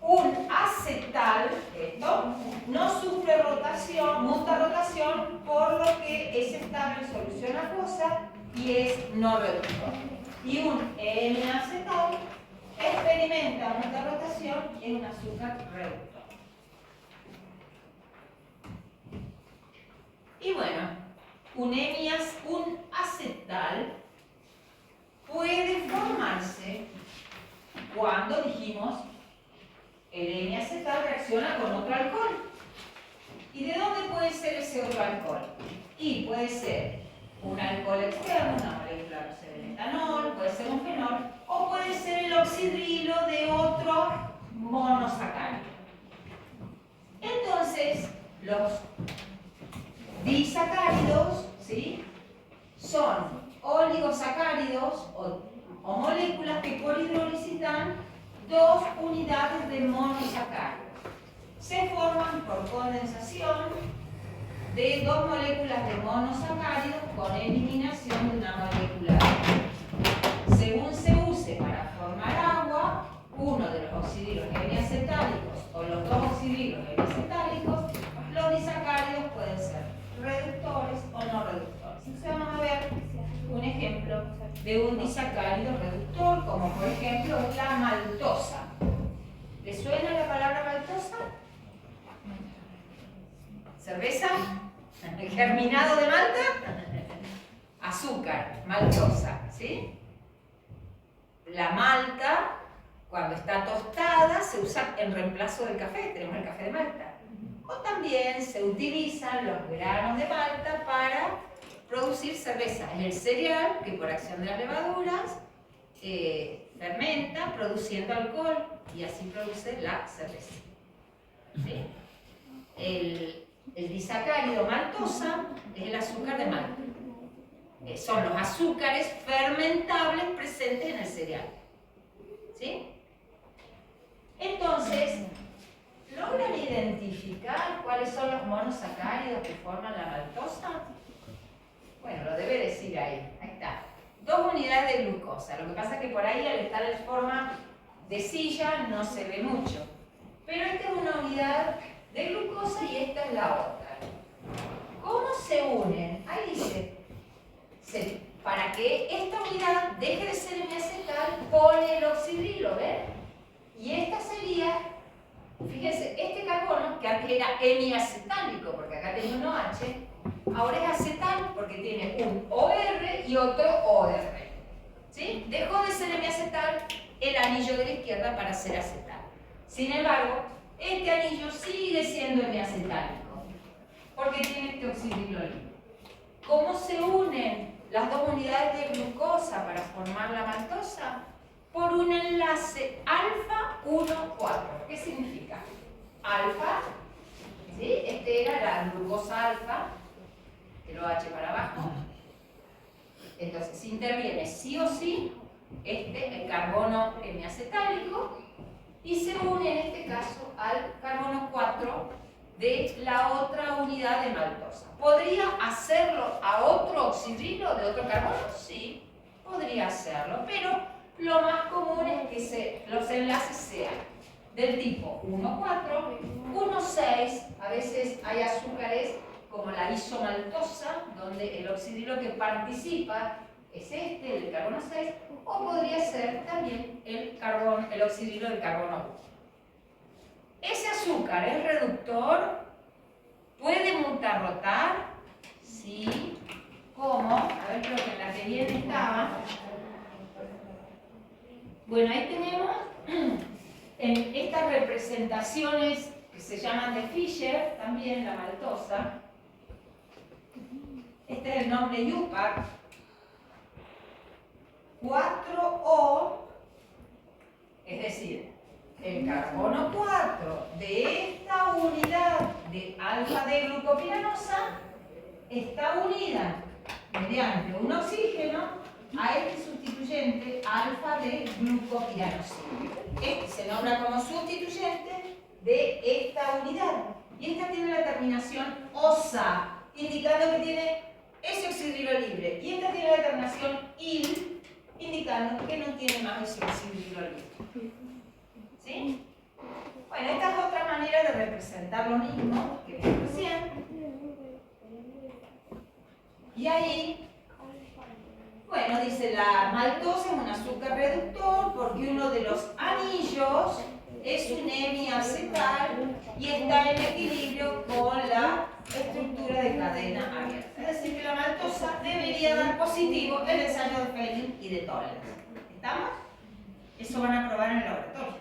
un acetal, esto, no sufre rotación, mutarrotación, por lo que es estable en solución acuosa y es no reductor. Y un N-acetal experimenta mutarrotación y es un azúcar reductor. Y bueno, un acetal puede formarse cuando dijimos el N-acetal reacciona con otro alcohol. ¿Y de dónde puede ser ese otro alcohol? Y puede ser un alcohol externo, una molécula, no sé, del etanol, puede ser un fenol, o puede ser el oxidrilo de otro monosacárido. Entonces, los disacáridos, ¿sí?, son oligosacáridos o moléculas que por hidrólisis dan 2 unidades de monosacárido. Se forman por condensación de 2 moléculas de monosacáridos con eliminación de una molécula. Según se use para formar agua, uno de los oxidrilos N-acetálicos o los 2 oxidrilos N-acetálicos, los disacáridos pueden ser reductores o no reductores. Entonces vamos a ver un ejemplo de un disacárido reductor, como por ejemplo la maltosa. ¿Le suena la palabra maltosa? ¿Cerveza? ¿Germinado de malta? Azúcar, maltosa, ¿sí? La malta, cuando está tostada, se usa en reemplazo del café, tenemos el café de malta. O también se utilizan los granos de malta para producir cerveza. Es el cereal que por acción de las levaduras fermenta produciendo alcohol y así produce la cerveza. ¿Sí? El disacárido maltosa es el azúcar de malta. Son los azúcares fermentables presentes en el cereal. ¿Sí? Entonces, ¿logran identificar cuáles son los monosacáridos que forman la maltosa? Bueno, lo debe decir ahí. Ahí está. 2 unidades de glucosa. Lo que pasa es que por ahí, al estar en forma de silla, no se ve mucho. Pero esta es una unidad de glucosa y esta es la otra. ¿Cómo se unen? Ahí dice, para que esta unidad deje de ser N-acetal, pone el oxidrilo, ¿ven? Y esta sería, fíjense, este carbono, que antes era N-acetálico, porque acá tenía un OH, ahora es acetal porque tiene un OR y otro OR. ¿Sí? Dejó de ser N-acetal el anillo de la izquierda para ser acetal. Sin embargo, este anillo sigue siendo N-acetálico porque tiene este oxidrilo libre. ¿Cómo se unen las 2 unidades de glucosa para formar la maltosa? Por un enlace alfa-1,4. ¿Qué significa? Alfa, ¿sí? Este era la glucosa alfa, el OH para abajo. Entonces interviene sí o sí el carbono N-acetálico y se une en este caso al carbono 4 de la otra unidad de maltosa. ¿Podría hacerlo a otro oxidrilo de otro carbono? Sí, podría hacerlo, pero lo más común es que los enlaces sean del tipo 1,4, 1,6, a veces hay azúcares como la isomaltosa, donde el oxidrilo que participa es este, el carbono 6, o podría ser también el oxidrilo del carbono 1. ¿Ese azúcar es reductor? ¿Puede mutarrotar? Sí. ¿Cómo? A ver, creo que en la que viene estaba. Bueno, ahí tenemos en estas representaciones que que se llaman de Fischer, también la maltosa. Este es el nombre IUPAC. 4O, es decir, el carbono 4 de esta unidad de alfa D glucopiranosa está unida mediante un oxígeno a este sustituyente alfa D glucopiranosil. Este se nombra como sustituyente de esta unidad y esta tiene la terminación osa, indicando que tiene ese oxidrilo libre, y esta tiene la terminación il, indicando que no tiene más ese oxidrilo libre. ¿Sí? Bueno, esta es otra manera de representar lo mismo que vimos recién. Y ahí, bueno, dice la maltosa es un azúcar reductor porque uno de los anillos es un hemiacetal y está en equilibrio con la estructura de cadena abierta. Es decir, que la maltosa debería dar positivo en el ensayo de Fehling y de Tollens. ¿Estamos? Eso van a probar en el laboratorio,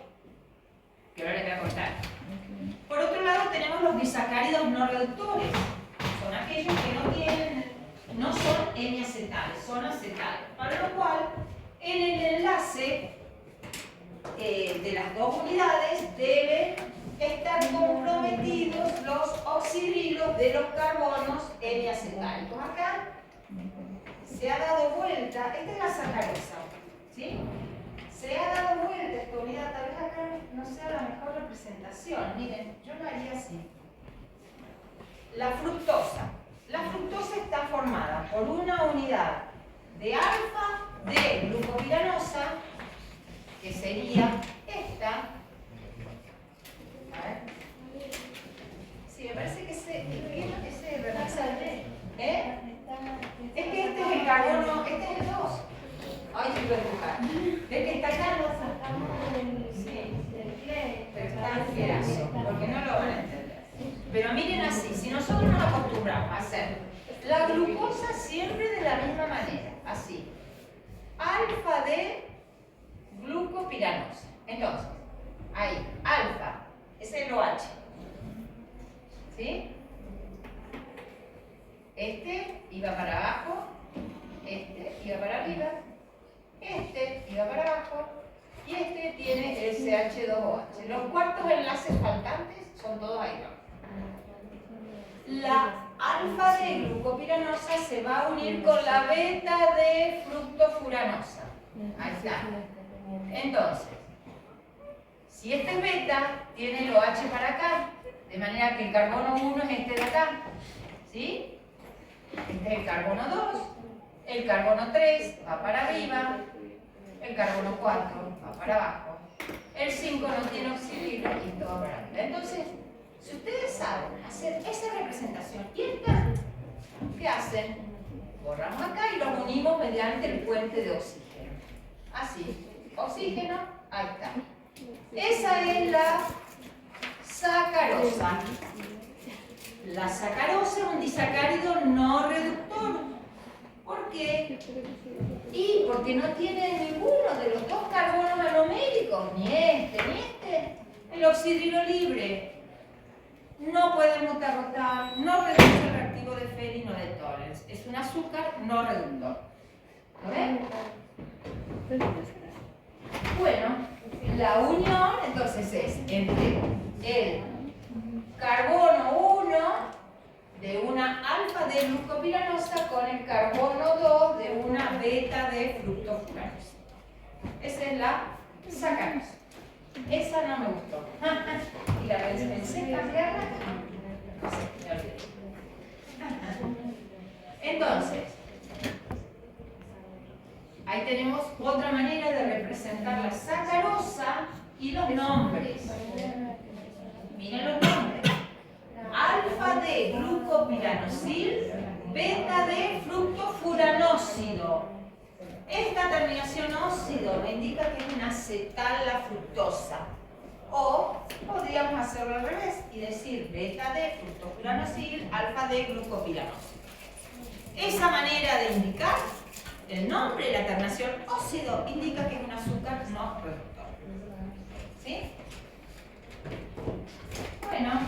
que ahora les voy a contar. Por otro lado, tenemos los disacáridos no reductores. Son aquellos que no son hemiacetales, son acetales. Para lo cual, en el enlace de las dos unidades deben estar comprometidos los oxidrilos de los carbonos hemiacetálicos. Acá se ha dado vuelta, esta es la sacarosa, ¿sí? Se ha dado vuelta esta unidad, tal vez acá no sea la mejor representación. Miren, yo lo haría así. La fructosa. La fructosa está formada por una unidad de alfa de glucopiranosa, que sería esta. A ver. Sí, me parece que ese representa. Es que este es el carbono, este es el 2. Ay, sí, voy a buscar. ¿Ves que está acá? Sí, pero está en fierazo, porque no lo van a entender. Pero miren así, si nosotros nos acostumbramos a hacer la glucosa siempre de la misma manera, así. Alfa de glucopiranosa. Entonces, ahí, alfa, ese es el OH. ¿Sí? Este iba para abajo, este iba para arriba, este iba para abajo y este tiene el CH2OH. Los cuartos enlaces faltantes son todos ahí abajo. La alfa de glucopiranosa se va a unir con la beta de fructofuranosa. Ahí está. Entonces, si este es beta, tiene el OH para acá, de manera que el carbono 1 es este de acá. ¿Sí? Este es el carbono 2, el carbono 3 va para arriba, el carbono 4 va para abajo, el 5 no tiene oxidrilo y esto va para arriba. Entonces, si ustedes saben hacer esa representación y esta, ¿qué hacen? Borramos acá y los unimos mediante el puente de oxígeno. Así, oxígeno, ahí está. Esa es la sacarosa. La sacarosa es un disacárido no reductor. ¿Por qué? Y porque no tiene ninguno de los dos carbonos anoméricos, ni este, el oxidrilo libre. No puede mutarrotar, no reduce el reactivo de Fehling o de Tollens. Es un azúcar no reductor. ¿Lo ven? Bueno, la unión entonces es entre el carbono 1 de una alfa de glucopiranosa con el carbono 2 de una beta de fructofuranosa. Esa es la sacarosa. Esa no me gustó. Y la pensé cambiarla. No sé, me olvidé. Entonces, ahí tenemos otra manera de representar la sacarosa y los nombres. Miren los nombres. Alfa de glucopiranosil, beta de fructofuranósido. Esta terminación óxido me indica que es una acetal la fructosa. O podríamos hacerlo al revés y decir beta de fructofuranosil, alfa de glucopiranosil. Esa manera de indicar el nombre, la terminación óxido, indica que es un azúcar no reductor. ¿Sí? Bueno. Bueno,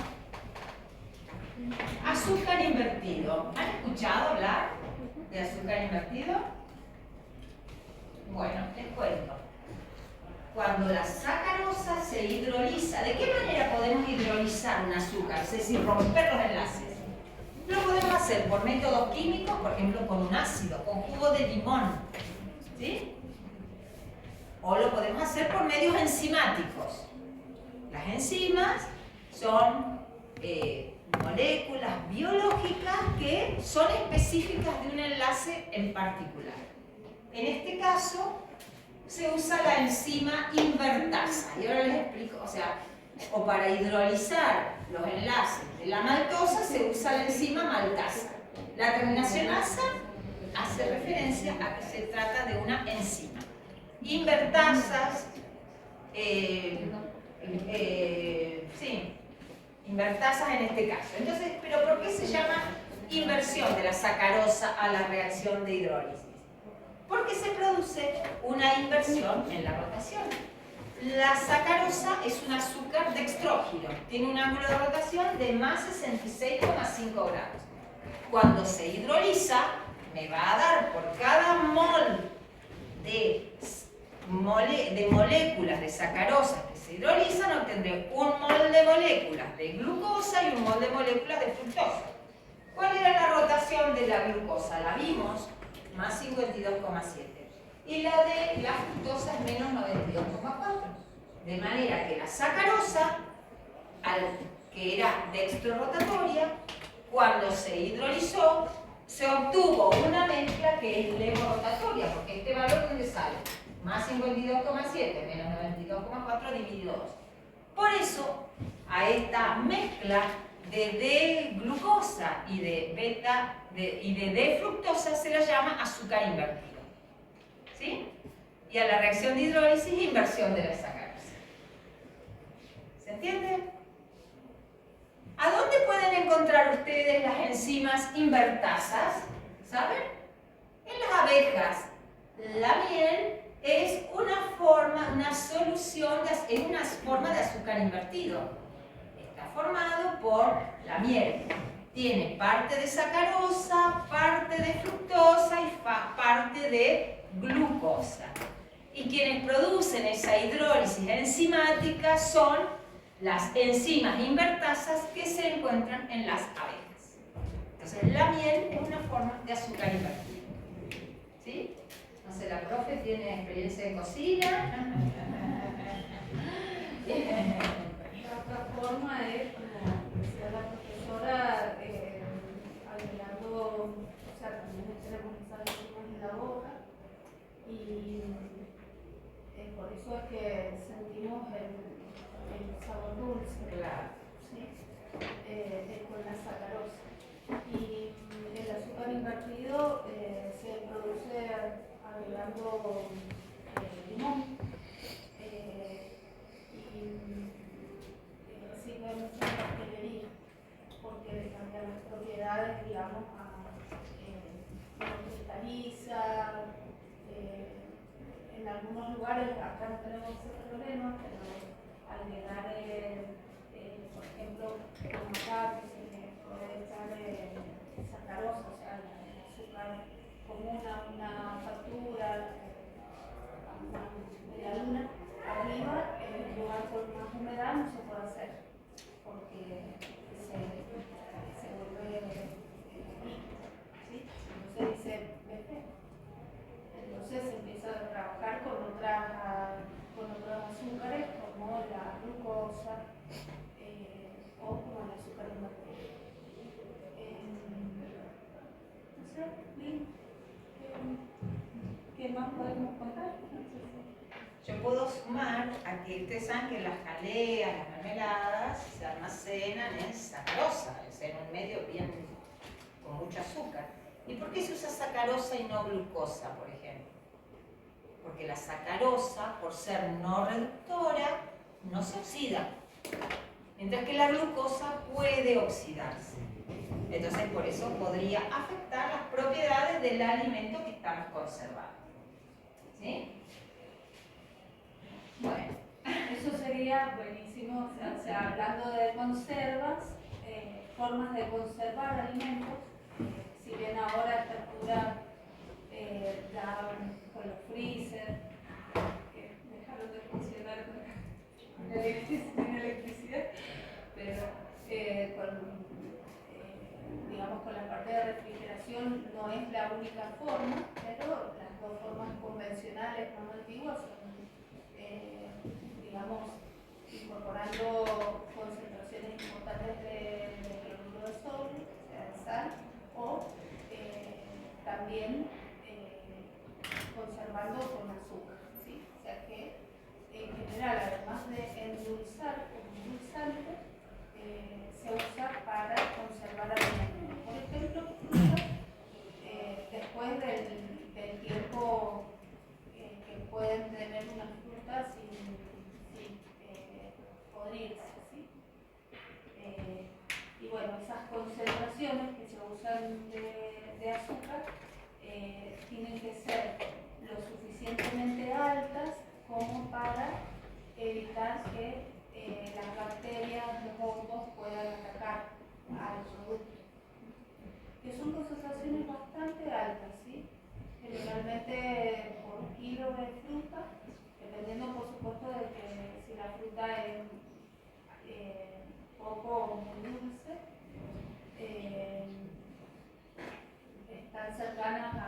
azúcar invertido. ¿Han escuchado hablar de azúcar invertido? Bueno, les cuento. Cuando la sacarosa se hidroliza, ¿de qué manera podemos hidrolizar un azúcar? Es decir, romper los enlaces. Lo podemos hacer por métodos químicos, por ejemplo, con un ácido, con jugo de limón, ¿sí? O lo podemos hacer por medios enzimáticos. Las enzimas son moléculas biológicas que son específicas de un enlace en particular. En este caso, se usa la enzima invertasa. Y ahora les explico, o para hidrolizar los enlaces de la maltosa se usa la enzima maltasa. La terminación asa hace referencia a que se trata de una enzima. Invertasas, invertasas en este caso. Entonces, ¿pero por qué se llama inversión de la sacarosa a la reacción de hidrólisis? Porque se produce una inversión en la rotación. La sacarosa es un azúcar dextrógiro, tiene un ángulo de rotación de más 66,5 grados. Cuando se hidroliza, me va a dar por cada mol de moléculas de sacarosa que se hidrolizan, obtendré un mol de moléculas de glucosa y un mol de moléculas de fructosa. ¿Cuál era la rotación de la glucosa? La vimos, más 52,7. Y la de la fructosa es menos 92,4. De manera que la sacarosa, que era dextrorotatoria, cuando se hidrolizó, se obtuvo una mezcla que es levorotatoria, porque este valor, ¿dónde sale? Más 52,7 menos 92,4 dividido 2. Por eso, a esta mezcla de D-glucosa y de D-fructosa se la llama azúcar invertido. ¿Sí? Y a la reacción de hidrólisis, inversión de la sacarosa. ¿Se entiende? ¿A dónde pueden encontrar ustedes las enzimas invertasas? ¿Saben? En las abejas. La miel es una solución, es una forma de azúcar invertido. Está formado por la miel. Tiene parte de sacarosa, parte de fructosa y parte de glucosa. Y quienes producen esa hidrólisis enzimática son las enzimas invertasas que se encuentran en las abejas. Entonces, la miel es una forma de azúcar invertido. ¿Sí? No sé, la profe tiene experiencia en cocina. La otra forma es, como decía la profesora, agregando, también tenemos esas enzimas en la boca y por eso es que sentimos el sabor dulce. Claro. ¿Sí? Con la sacarosa. Y el azúcar invertido se produce agregando limón. Sirve mucho en pastelería porque le cambia las propiedades, digamos, cristaliza. En algunos lugares, acá no tenemos ese problema, pero agregar, por ejemplo, acá se le puede echar sacarosa, el azúcar común a una factura, de la luna, arriba, en un lugar con más humedad no se puede hacer, porque se vuelve líquido, ¿sí? Entonces dice, entonces se empieza a trabajar con otros azúcares como la glucosa o como el azúcar invertido. No sé, ¿qué más podemos contar? Yo puedo sumar a que ustedes saben que las jaleas, las mermeladas se almacenan en sacarosa, en un medio bien con mucho azúcar. ¿Y por qué se usa sacarosa y no glucosa, por ejemplo? Porque la sacarosa, por ser no reductora, no se oxida, mientras que la glucosa puede oxidarse. Entonces, por eso podría afectar las propiedades del alimento que estamos conservando. ¿Sí? Bueno. Eso sería buenísimo, o sea, hablando de conservas, formas de conservar alimentos. Si bien ahora a esta altura ya con los freezer, que dejaron de funcionar sin electricidad, pero digamos con la parte de refrigeración no es la única forma, pero las dos formas convencionales más antiguas son, digamos, incorporando concentraciones importantes de cloruro de sodio, o sea, de sal, o también conservando con azúcar, ¿sí? O sea que en general, además de endulzar como endulzante, se usa para conservar alimentos. Por ejemplo, frutas, después del tiempo que pueden tener unas frutas sin podrirse, ¿sí? Y bueno, esas concentraciones que se usan de azúcar tienen que ser lo suficientemente altas como para evitar que las bacterias, los hongos puedan atacar al producto. Que son concentraciones bastante altas, ¿sí? Generalmente por kilo de fruta, dependiendo por supuesto de que si la fruta es poco o muy dulce, están cercanas a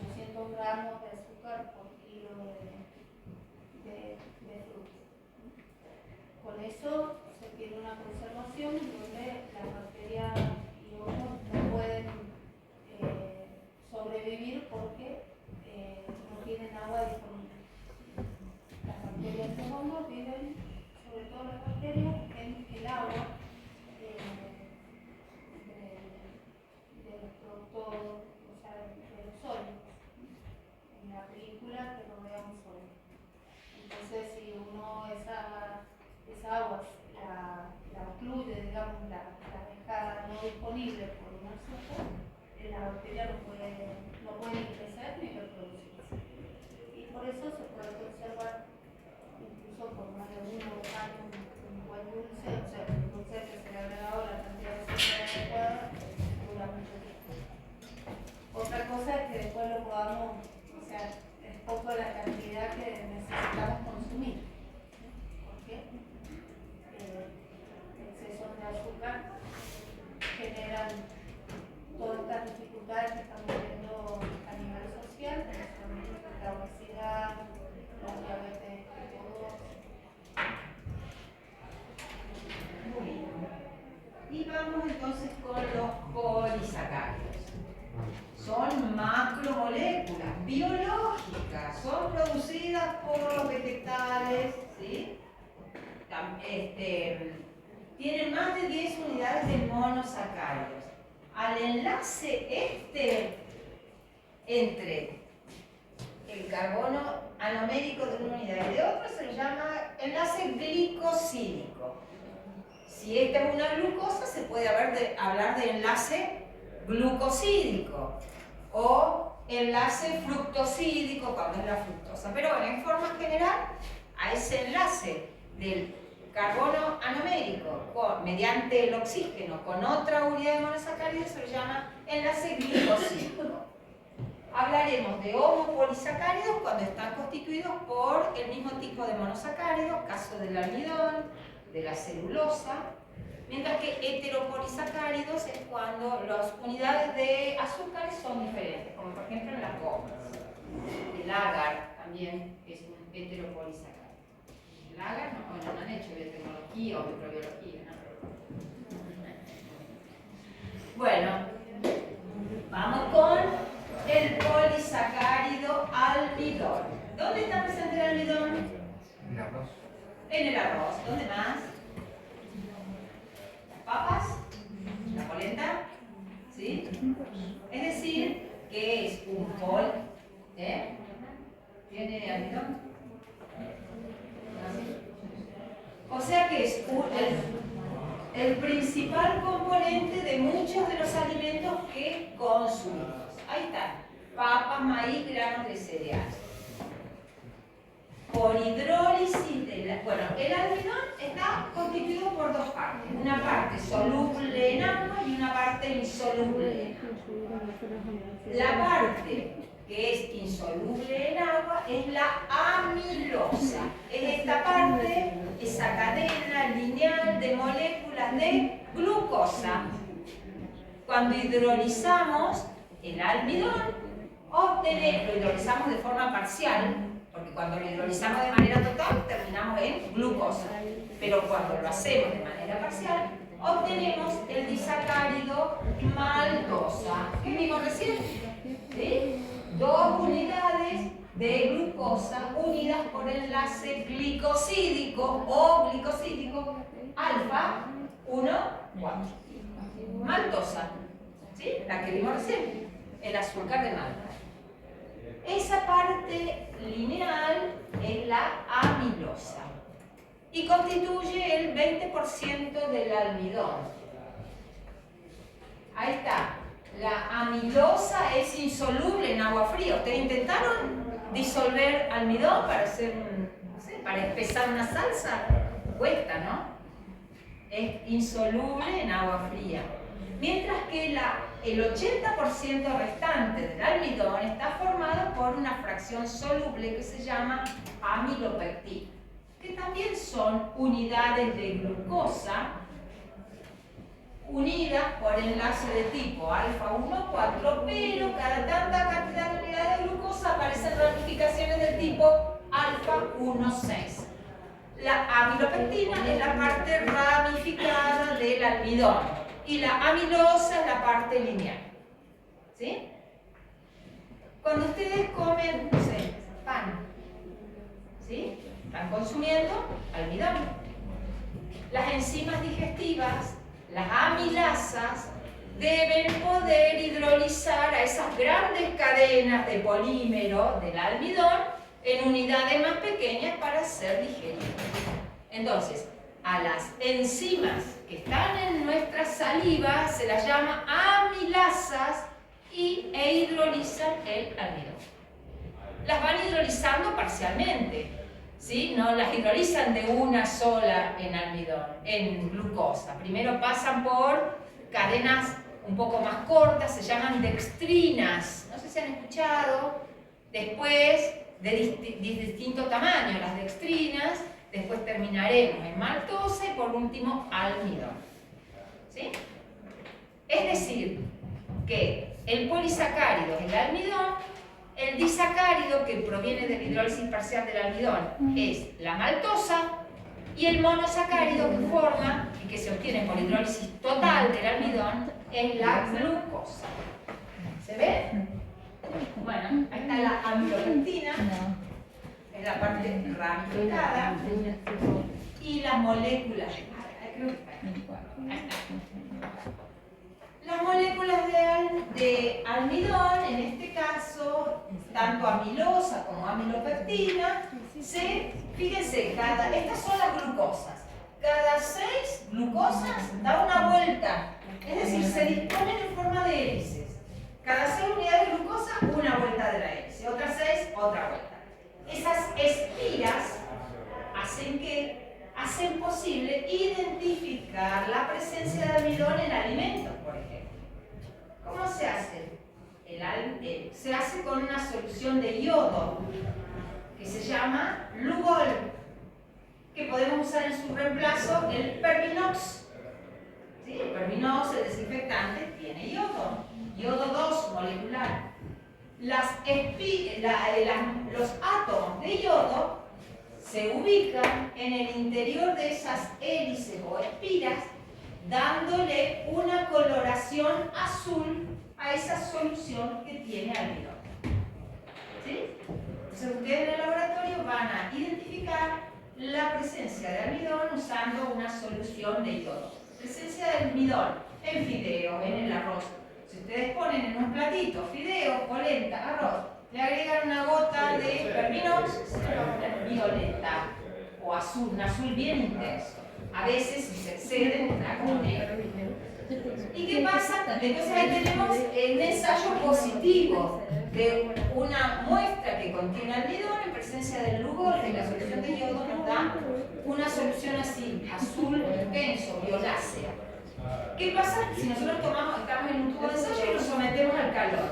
800 gramos de azúcar por kilo de fruta. Con eso se tiene una conservación donde las bacterias y hongos no pueden sobrevivir porque no tienen agua disponible. Las bacterias y los hongos viven, sobre todo las bacterias, en el agua de los productos, o sea, de los sólidos, en la película que rodea un sólido. Entonces, si uno esa agua la ocluye, digamos, la deja no disponible por un azúcar, la bacteria no puede ni crecer ni reproducirse. Y por eso se puede conservar incluso por más de 1 o 2 años un buen dulce, o sea, un dulce que se le ha agregado la cantidad de azúcar adecuada dura mucho tiempo. Otra cosa es que después lo podamos, o sea, es poco la cantidad que necesitamos consumir. ¿Por qué? Excesos de azúcar generan todas estas dificultades que estamos viendo a nivel social, la obesidad, la diabetes tipo 2. Muy bien. Y vamos entonces con los polisacáridos. Son macromoléculas biológicas, son producidas por los vegetales, ¿sí? Tienen más de 10 unidades de monosacáridos. Al enlace entre el carbono anomérico de una unidad y de otra se le llama enlace glicosídico. Si esta es una glucosa, se puede hablar de enlace glucosídico o enlace fructosídico cuando es la fructosa. Pero bueno, en forma general, a ese enlace del carbono anomérico mediante el oxígeno con otra unidad de monosacáridos se le llama enlace glicosídico. Hablaremos de homopolisacáridos cuando están constituidos por el mismo tipo de monosacáridos, caso del almidón, de la celulosa, mientras que heteropolisacáridos es cuando las unidades de azúcares son diferentes, como por ejemplo en las gomas. El agar también es un heteropolisacárido. El agar no han hecho biotecnología o microbiología, ¿no? Bueno, vamos con el polisacárido almidón. ¿Dónde está presente el almidón? En el arroz. En el arroz. ¿Dónde más? Las papas, la polenta, ¿sí? Es decir, que es un ¿Tiene almidón? O sea que es el principal componente de muchos de los alimentos que consumimos. Ahí está, papas, maíz, granos de cereal. por hidrólisis bueno, el almidón está constituido por dos partes. Una parte soluble en agua y una parte insoluble en agua. La parte que es insoluble en agua es la amilosa. Es esta parte, esa cadena lineal de moléculas de glucosa. Cuando hidrolizamos el almidón, lo hidrolizamos de forma parcial, porque cuando lo hidrolizamos de manera total terminamos en glucosa. Pero cuando lo hacemos de manera parcial, obtenemos el disacárido maltosa, que vimos recién. ¿Sí? Dos unidades de glucosa unidas por enlace glicosídico o glicosídico alfa 1, 4. Maltosa, ¿sí? La que vimos recién, el azúcar de Malta. Esa parte lineal es la amilosa y constituye el 20% del almidón. Ahí está. La amilosa es insoluble en agua fría. ¿Ustedes intentaron disolver almidón para hacer no sé, para espesar una salsa? Cuesta, ¿no? Es insoluble en agua fría. Mientras que el 80% restante del almidón está formado por una fracción soluble que se llama amilopectina, que también son unidades de glucosa unidas por enlace de tipo alfa 1, 4, pero cada tanta cantidad de unidades de glucosa aparecen ramificaciones del tipo alfa 1, 6. La amilopectina es la parte ramificada del almidón y la amilosa es la parte lineal. ¿Sí? Cuando ustedes comen, no sé, pan, ¿sí? Están consumiendo almidón. Las enzimas digestivas, las amilasas, deben poder hidrolizar a esas grandes cadenas de polímero del almidón en unidades más pequeñas para ser digeridas. Entonces, a las enzimas que están en nuestra saliva se las llama amilasas e hidrolizan el almidón. Las van hidrolizando parcialmente, ¿sí? No las hidrolizan de una sola en almidón, en glucosa. Primero pasan por cadenas un poco más cortas, se llaman dextrinas. No sé si han escuchado. Después, de distinto tamaño, las dextrinas. Después terminaremos en maltosa y por último almidón. ¿Sí? Es decir, que el polisacárido es el almidón, el disacárido que proviene de la hidrólisis parcial del almidón es la maltosa y el monosacárido que forma y que se obtiene por hidrólisis total del almidón es la glucosa. ¿Se ve? Bueno, ahí está la amilopectina. Es la parte ramificada y las moléculas. Las moléculas de almidón, en este caso, tanto amilosa como amilopectina, fíjense, estas son las glucosas. Cada 6 glucosas da una vuelta, es decir, se disponen en forma de hélices. Cada 6 unidades de glucosa, una vuelta de la hélice, otras 6, otra vuelta. Esas espiras hacen posible identificar la presencia de almidón en alimentos, por ejemplo. ¿Cómo se hace? Se hace con una solución de yodo que se llama Lugol, que podemos usar en su reemplazo el Pervinox. ¿Sí? El Pervinox, el desinfectante, tiene yodo, yodo 2 molecular. Los átomos de yodo se ubican en el interior de esas hélices o espiras, dándole una coloración azul a esa solución que tiene almidón. ¿Sí? Entonces ustedes en el laboratorio van a identificar la presencia de almidón usando una solución de yodo. Presencia de almidón en fideos, en el arroz. Si ustedes ponen en un platito fideos, polenta, arroz, le agregan una gota de Pervinox, se va a poner violeta o azul, un azul bien intenso. A veces, si se exceden, está como negro. ¿Y qué pasa? Entonces ahí tenemos el ensayo positivo, de una muestra que contiene almidón en presencia del lugol, y la solución de yodo nos da una solución así, azul intenso, violácea. ¿Qué pasa si nosotros estamos en un tubo de ensayo y lo sometemos al calor?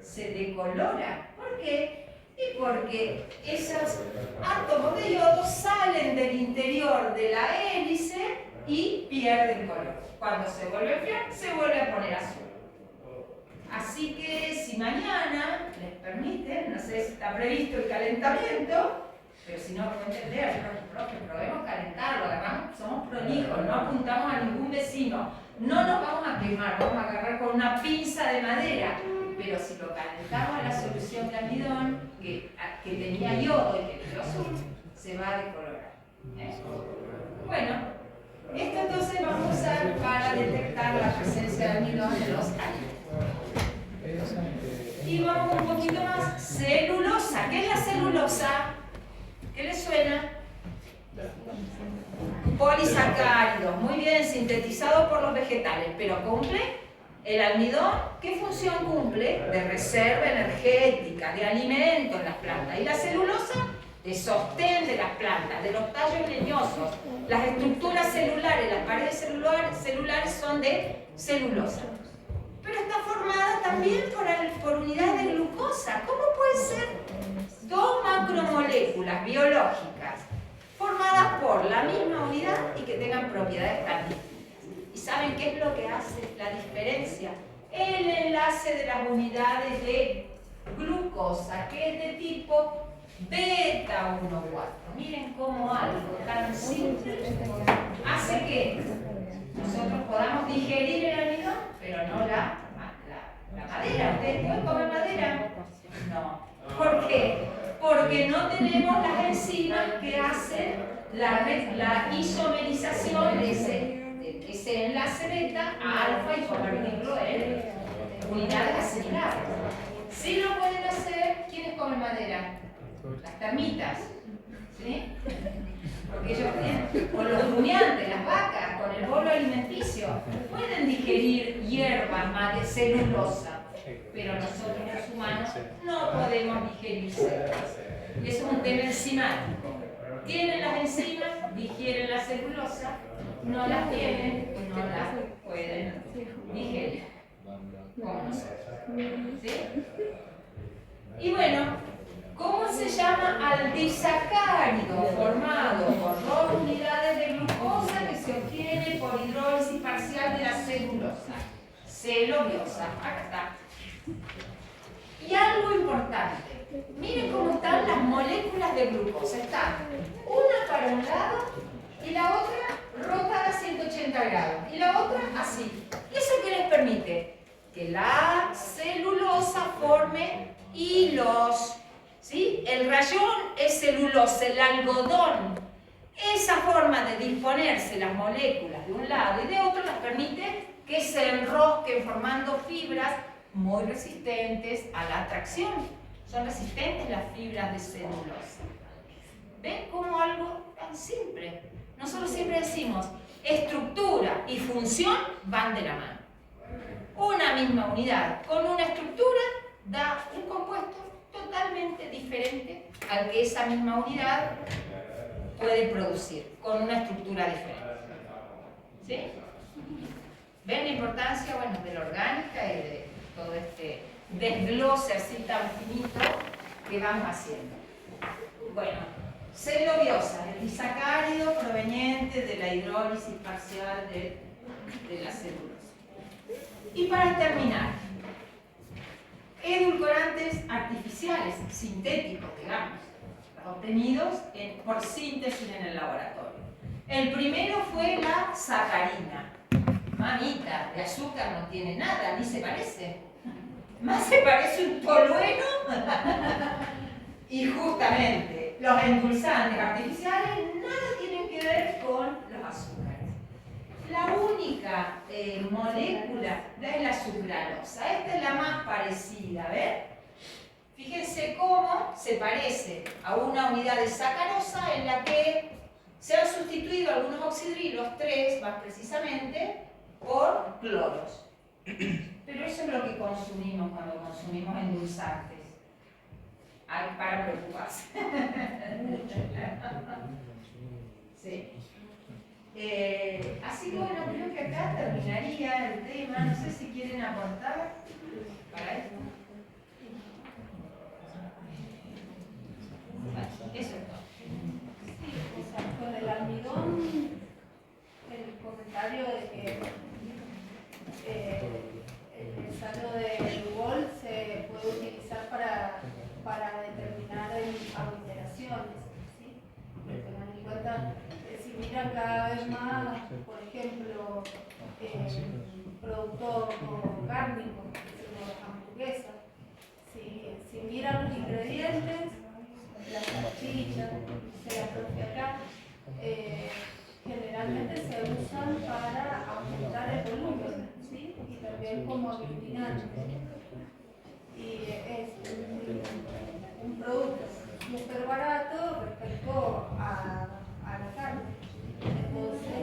Se decolora. ¿Por qué? Y porque esos átomos de yodo salen del interior de la hélice y pierden color. Cuando se vuelve a enfriar, se vuelve a poner azul. Así que si mañana les permiten, no sé si está previsto el calentamiento, pero si no, pueden entender, profe, probemos calentarlo, además somos prolijos, no apuntamos a ningún vecino, no nos vamos a quemar, vamos a agarrar con una pinza de madera, pero si lo calentamos a la solución de almidón, que tenía yodo y que quedó azul, se va a decolorar. Bueno, esto entonces vamos a usar para detectar la presencia de almidón en los cálidos. Y vamos un poquito más. Celulosa. ¿Qué es la celulosa? ¿Qué les suena? Polisacáridos. Muy bien, sintetizado por los vegetales. Pero cumple el almidón. ¿Qué función cumple? De reserva energética, de alimento en las plantas. Y la celulosa, de sostén de las plantas, de los tallos leñosos. Las estructuras celulares, las paredes celulares son de celulosa. Pero está formada también por unidades de glucosa. ¿Cómo puede ser dos macromoléculas biológicas formadas por la misma unidad y que tengan propiedades tan distintas? ¿Y saben qué es lo que hace la diferencia? El enlace de las unidades de glucosa, que es de tipo beta 1,4. Miren cómo algo tan simple hace que nosotros podamos digerir el almidón, pero no la madera. ¿Ustedes pueden comer madera? No. ¿Por qué? Porque no tenemos las enzimas que hacen la isomerización de ese enlace beta a alfa y convertirlo en unidades asimilables. Si lo pueden hacer, ¿quiénes comen madera? Las termitas. ¿Sí? Porque ellos tienen, con los rumiantes, las vacas, con el bolo alimenticio, pueden digerir hierbas más de celulosa, pero nosotros los humanos no podemos digerir celulosa. Y eso es un tema enzimático. Tienen las enzimas, digieren la celulosa, no las tienen, no las pueden digerir, como nosotros. ¿Sí? Y bueno, ¿cómo se llama al disacárido formado por dos unidades de glucosa que se obtiene por hidrólisis parcial de la celulosa? Celobiosa. Acá está. Y algo importante. Miren cómo están las moléculas de glucosa. Están una para un lado y la otra rotada a 180 grados. Y la otra así. ¿Y eso qué les permite? Que la celulosa forme hilos. ¿Sí? El rayón es celulosa, el algodón. Esa forma de disponerse las moléculas de un lado y de otro las permite que se enrosquen formando fibras muy resistentes a la atracción. Son resistentes las fibras de celulosa. ¿Ven cómo algo tan simple? Nosotros siempre decimos, estructura y función van de la mano. Una misma unidad con una estructura da un compuesto totalmente diferente al que esa misma unidad puede producir, con una estructura diferente. ¿Sí? ¿Ven la importancia, bueno, de la orgánica y de todo este desglose así tan finito que vamos haciendo? Bueno, celobiosa, el disacárido proveniente de la hidrólisis parcial de la celulosa. Y para terminar, edulcorantes artificiales, sintéticos, digamos, obtenidos por síntesis en el laboratorio. El primero fue la sacarina. Mamita, de azúcar no tiene nada, ni se parece. Más se parece un tolueno. Y justamente, los endulzantes artificiales nada tienen que ver con los azúcares. La única molécula es la sucralosa. Esta es la más parecida, ¿ven? Fíjense cómo se parece a una unidad de sacarosa en la que se han sustituido algunos oxidrilos, 3 más precisamente, por cloros. Pero eso es lo que consumimos cuando consumimos endulzantes. hay para preocuparse. Sí. Así que bueno, creo que acá terminaría el tema. No sé si quieren aportar para esto. Bueno, eso es todo. Sí, o sea, con el almidón, el comentario de que el ensayo de Lugol se puede utilizar para determinar aglomeraciones, ¿sí? Porque tengan en cuenta, si miran cada vez más, por ejemplo, productos cárnicos, como las hamburguesas, si miran los ingredientes, las salchichas, la propia acá, generalmente se usan para aumentar el volumen, ¿sí? Y también como aglutinantes. Y es un producto súper barato respecto a la carne. Entonces,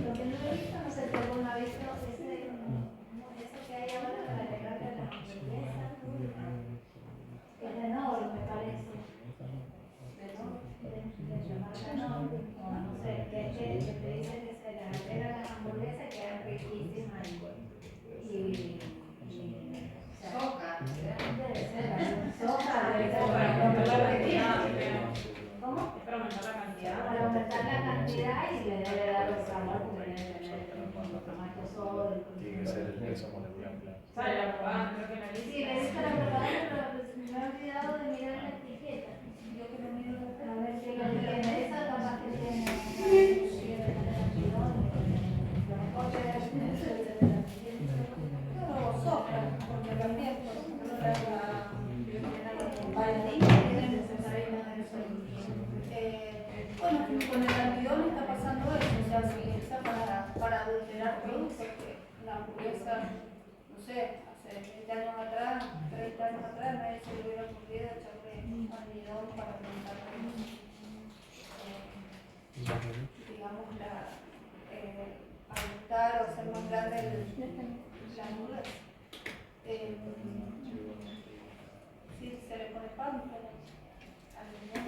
lo que no he visto, no sé si alguno ha visto, eso que hay ahora para agregarle a las hamburguesas, es enorme, me parece. No sé, que te dicen que se les agrega las hamburguesas y quedan riquísimas y Soja, debe ser soja, debe ser Para aumentar la cantidad. ¿cómo? Es para aumentar la cantidad. Para aumentar la cantidad y le debe dar el sabor porque debe tener el tomate soda. Tiene que ser el peso molecular, claro. Sale la propaganda, creo que la Sí, le he visto la propaganda, pero me he olvidado de mirar la etiqueta. Yo que no miro la etiqueta. A ver si lo tiene esa, capaz que tiene pero soja, porque también, por ejemplo, bueno, con el almidón está pasando eso, o sea, se utiliza para adulterar productos, que la hamburguesa, no sé, hace 20 años atrás, 30 años atrás, nadie se le hubiera ocurrido echarle almidón para aumentar, digamos, aumentar o hacer más grande la hamburguesa. Sí, se le pone pan, pero almidón.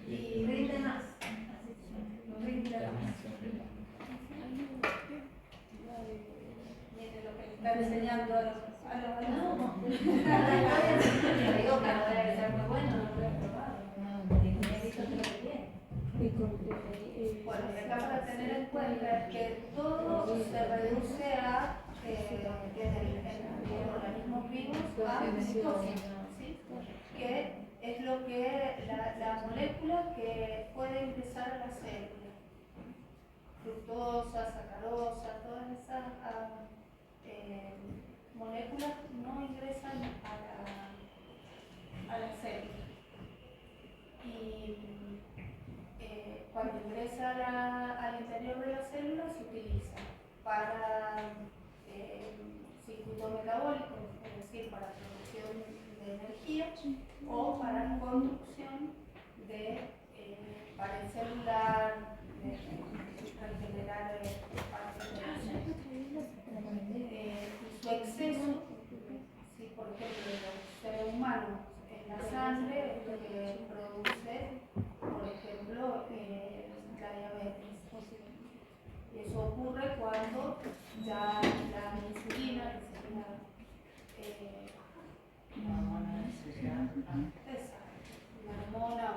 Y rinde más. Rinde más. Mire lo que le están enseñando a los alumnos. Le digo que no debe ser muy bueno, no lo he probado. He visto que lo que tiene. Bueno, y acá para tener en cuenta es que todo se reduce a en organismos vivos a citosis, ¿sí? Que es lo que la molécula que puede ingresar a la célula. Fructosa, sacarosa, todas esas moléculas no ingresan a la célula. Y cuando ingresa al interior de la célula se utiliza para circuito metabólico, es decir, para producción de energía o para conducción para el celular, para generar parte de la célula. Y su exceso, si por ejemplo los seres humanos en la sangre es lo que produce, por ejemplo, la diabetes. Y eso ocurre cuando ya la insulina, una hormona,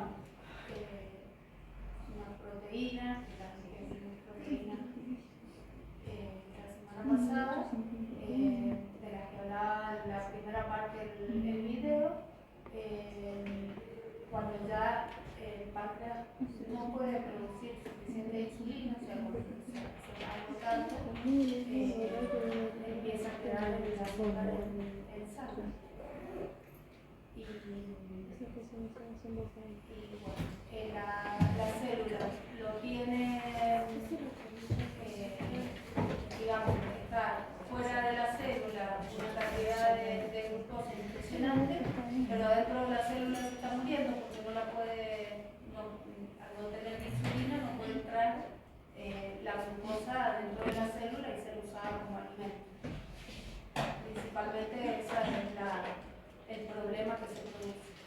una proteína, la semana pasada, de la que hablaba en la primera parte del video, cuando ya el páncreas no puede producir suficiente insulina, o sea, se va agotando, empieza a quedar el azúcar en sangre. Y bueno, la célula lo tiene, digamos, está fuera de la célula una cantidad de glucosa impresionante, pero dentro de la célula se está muriendo porque no la puede, al no tener insulina no puede entrar la glucosa dentro de la célula y ser usada como alimento. Principalmente ese es el problema que se produce.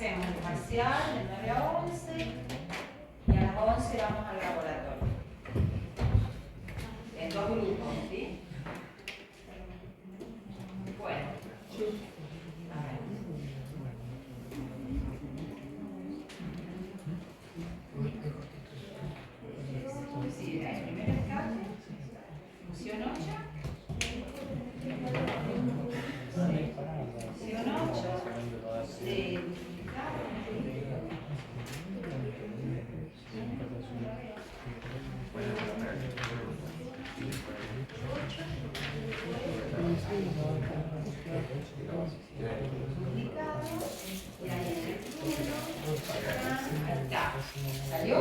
hacemos el parcial de 9 a 11 y a las 11 vamos al laboratorio. En 2 grupos, ¿sí? Bueno. A ver. Sí, el primer escape, función 8. Función 8 de duplicar. Duplicado, y ahí en el número, ahí está. ¿Salió?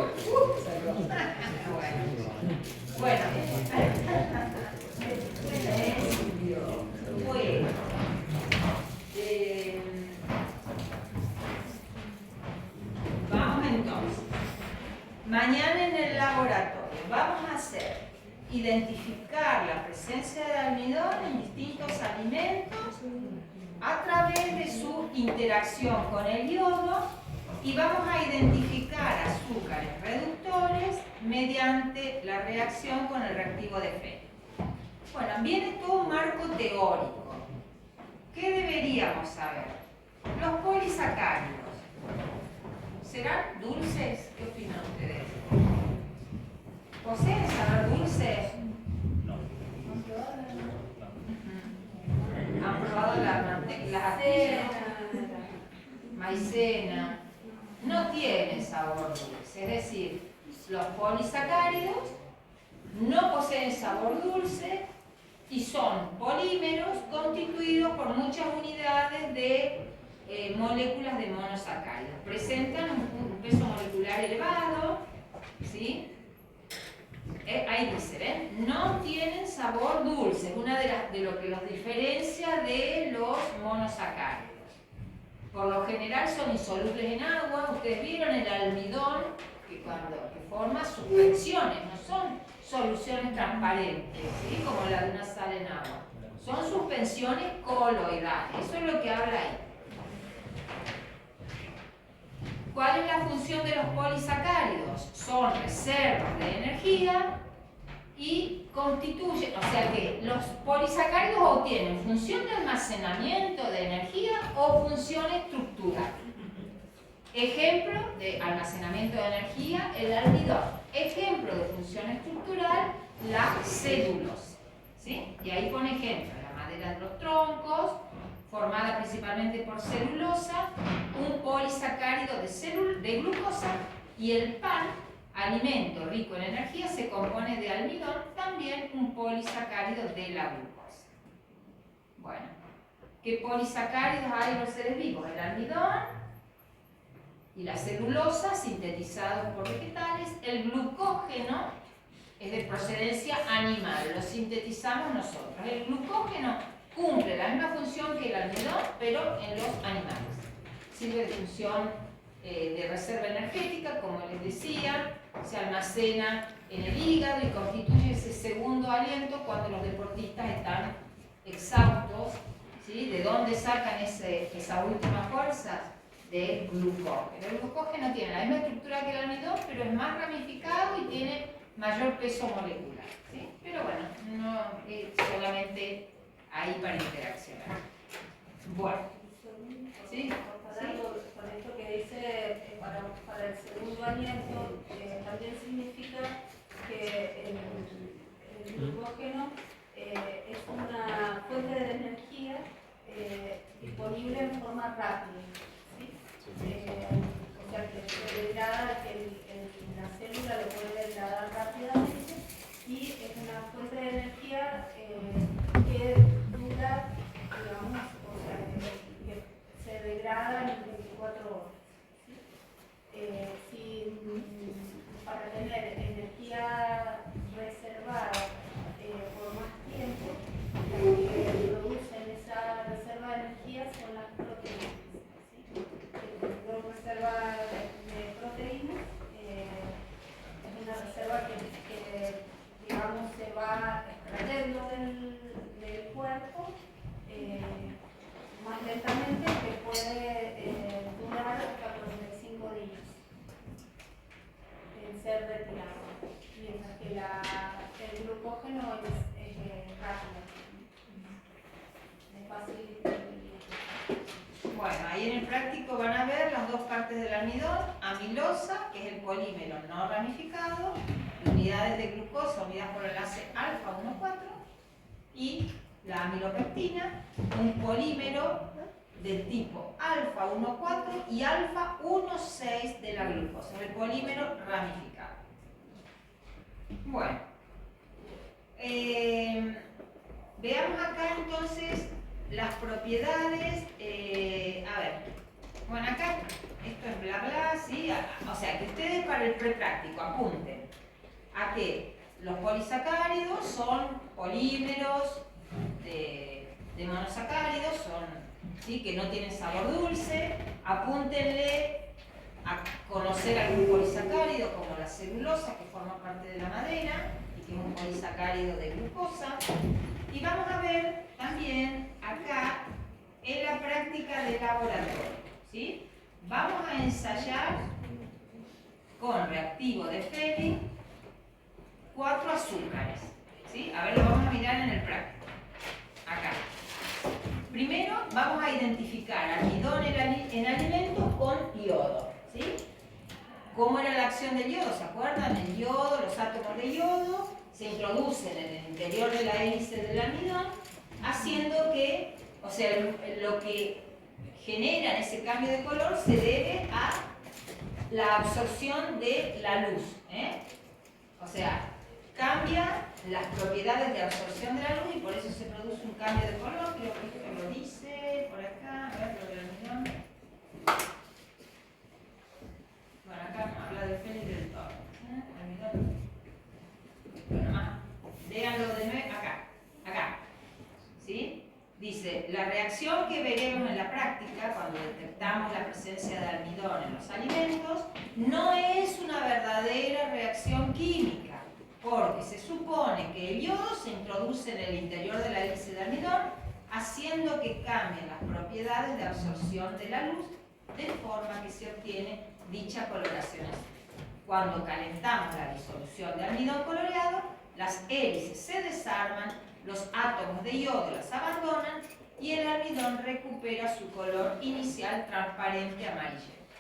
Salió. Bueno, vamos entonces. Mañana en el laboratorio vamos a hacer identificar la presencia de almidón en distintos alimentos a través de su interacción con el yodo y vamos a identificar azúcares reductores mediante la reacción con el reactivo de Fenner. Bueno, viene todo un marco teórico. ¿Qué deberíamos saber? Los polisacáridos. ¿Serán dulces? ¿Qué opinan ustedes? ¿Poseen sabor dulce? No. ¿Han probado la maicena? No tienen sabor dulce, es decir, los polisacáridos no poseen sabor dulce y son polímeros constituidos por muchas unidades de moléculas de monosacáridos. Presentan un peso molecular elevado, ¿sí? Ahí dice, no tienen sabor dulce, es una de lo que los diferencia de los monosacáridos. Por lo general son insolubles en agua. Ustedes vieron el almidón que forma suspensiones, no son soluciones transparentes, ¿sí? Como la de una sal en agua. Son suspensiones coloidales, eso es lo que habla ahí. ¿Cuál es la función de los polisacáridos? Son reservas de energía y constituyen, o sea que los polisacáridos o tienen función de almacenamiento de energía o función estructural. Ejemplo de almacenamiento de energía, el almidón. Ejemplo de función estructural, la celulosa. ¿Sí? Y ahí pone ejemplo, la madera de los troncos, formada principalmente por celulosa, un polisacárido de glucosa, y el pan, alimento rico en energía, se compone de almidón, también un polisacárido de la glucosa. Bueno, ¿qué polisacáridos hay en los seres vivos? El almidón y la celulosa, sintetizados por vegetales. El glucógeno es de procedencia animal, lo sintetizamos nosotros. El glucógeno cumple la misma función que el almidón, pero en los animales. Sirve de función de reserva energética, como les decía, se almacena en el hígado y constituye ese segundo aliento cuando los deportistas están exhaustos, ¿sí? ¿De dónde sacan esa última fuerza? Del glucógeno. El glucógeno tiene la misma estructura que el almidón, pero es más ramificado y tiene mayor peso molecular, ¿sí? Pero bueno, no es solamente ahí para interaccionar. Bueno, ¿sí? Con esto que dice, para el segundo aliento, también significa que el glucógeno es una fuente de energía disponible en forma rápida. ¿Sí? O sea, que se degrada, la célula lo puede degradar rápidamente y es una fuente de energía que dura, digamos, o sea, que se degrada en 24 horas. ¿Sí? Para tener energía reservada por más tiempo, las que producen esa reserva de energía son las proteínas. ¿Sí? Reserva de proteínas el glucógeno es rápido. Es fácil. Bueno, ahí en el práctico van a ver las dos partes del almidón: amilosa, que es el polímero no ramificado, unidades de glucosa unidas por el enlace alfa 1,4, y la amilopectina, un polímero del tipo alfa 1,4 y alfa 1,6 de la glucosa, el polímero ramificado. Bueno, veamos acá entonces las propiedades. A ver, bueno, acá esto es bla bla, ¿sí? O sea, que ustedes para el prepráctico apunten a que los polisacáridos son polímeros de monosacáridos, ¿sí? Que no tienen sabor dulce. Apúntenle a conocer algún polisacárido como la celulosa, que forma parte de la madera y que es un polisacárido de glucosa. Y vamos a ver también acá en la práctica de laboratorio, ¿sí? Vamos a ensayar con reactivo de Fehling 4 azúcares, ¿sí? A ver, lo vamos a mirar en el práctico. Acá. Primero vamos a identificar almidón en alimentos con yodo, ¿sí? ¿Cómo era la acción del yodo? ¿Se acuerdan? El yodo, los átomos de yodo se introducen en el interior de la hélice del almidón, haciendo que, o sea, lo que genera ese cambio de color se debe a la absorción de la luz, ¿eh? O sea, cambia las propiedades de absorción de la luz y por eso se produce un cambio de color. Creo que esto lo dice por acá, a ver, lo del almidón. Bueno, acá habla de Fehling y del todo. Almidón. Bueno, más. Léanlo de nuevo, acá. ¿Sí? Dice, la reacción que veremos en la práctica cuando detectamos la presencia de almidón en los alimentos no es una verdadera reacción química, porque se supone que el yodo se introduce en el interior de la hélice de almidón, haciendo que cambien las propiedades de absorción de la luz, de forma que se obtiene dicha coloración azul. Cuando calentamos la disolución de almidón coloreado, las hélices se desarman, los átomos de yodo las abandonan y el almidón recupera su color inicial transparente amarillento,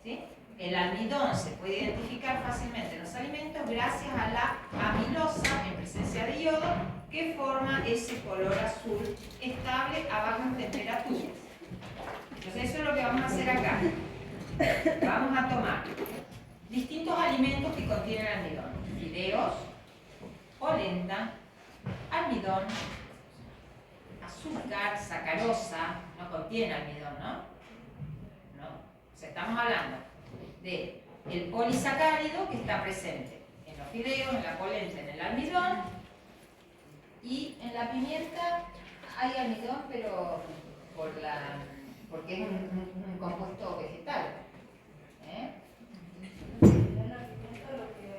¿sí? El almidón se puede identificar fácilmente en los alimentos gracias a la amilosa en presencia de yodo, que forma ese color azul estable a bajas temperaturas. Entonces eso es lo que vamos a hacer acá. Vamos a tomar distintos alimentos que contienen almidón: fideos, polenta, almidón, azúcar, sacarosa. No contiene almidón, ¿no? No. O sea, estamos hablando de el polisacárido que está presente en los fideos, en la polenta, en el almidón, y en la pimienta hay almidón, pero porque es un compuesto vegetal. En la pimienta lo que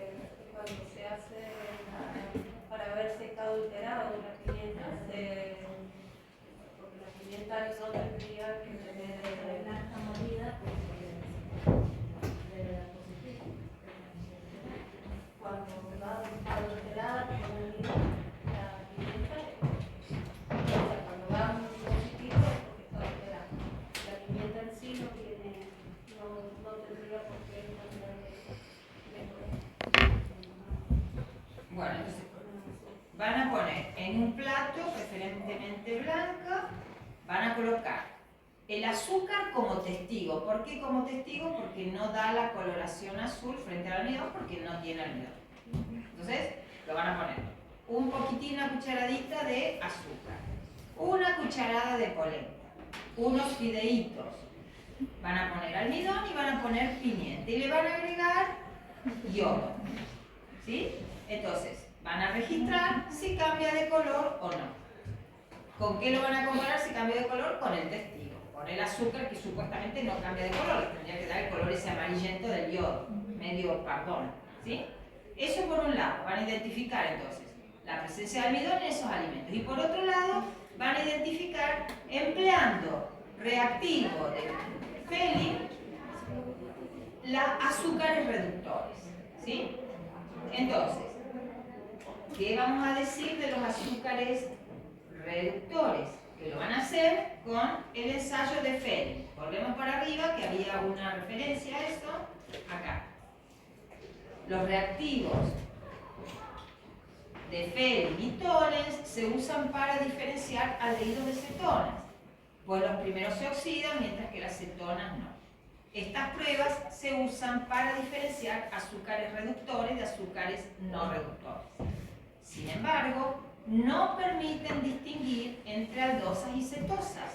cuando se hace para ver si está adulterado la pimienta, porque la pimienta no tendría que tener naranja molida, cuando va adulterada con la pimienta, o sea, cuando va muy positivo es porque está adulterada. La pimienta en sí no tendría por qué Bueno, entonces van a poner en un plato, preferentemente blanco, van a colocar el azúcar como testigo. ¿Por qué como testigo? Porque no da la coloración azul frente al almidón, porque no tiene almidón. Entonces, lo van a poner un poquitín, una cucharadita de azúcar, una cucharada de polenta, unos fideitos, van a poner almidón y van a poner pimienta y le van a agregar yodo, ¿sí? Entonces, van a registrar si cambia de color o no. ¿Con qué lo van a comparar si cambia de color? Con el testigo, con el azúcar, que supuestamente no cambia de color, les tendría que dar el color ese amarillento del yodo, medio pardón, ¿sí? Eso por un lado, van a identificar entonces la presencia de almidón en esos alimentos. Y por otro lado, van a identificar, empleando reactivo de Fehling, los azúcares reductores, ¿sí? Entonces, ¿qué vamos a decir de los azúcares reductores? Que lo van a hacer con el ensayo de Fehling. Volvemos para arriba, que había una referencia a esto, acá. Los reactivos de Fehling y Tollens se usan para diferenciar aldehídos de cetonas, pues los primeros se oxidan mientras que las cetonas no. Estas pruebas se usan para diferenciar azúcares reductores de azúcares no reductores. Sin embargo, no permiten distinguir entre aldosas y cetosas,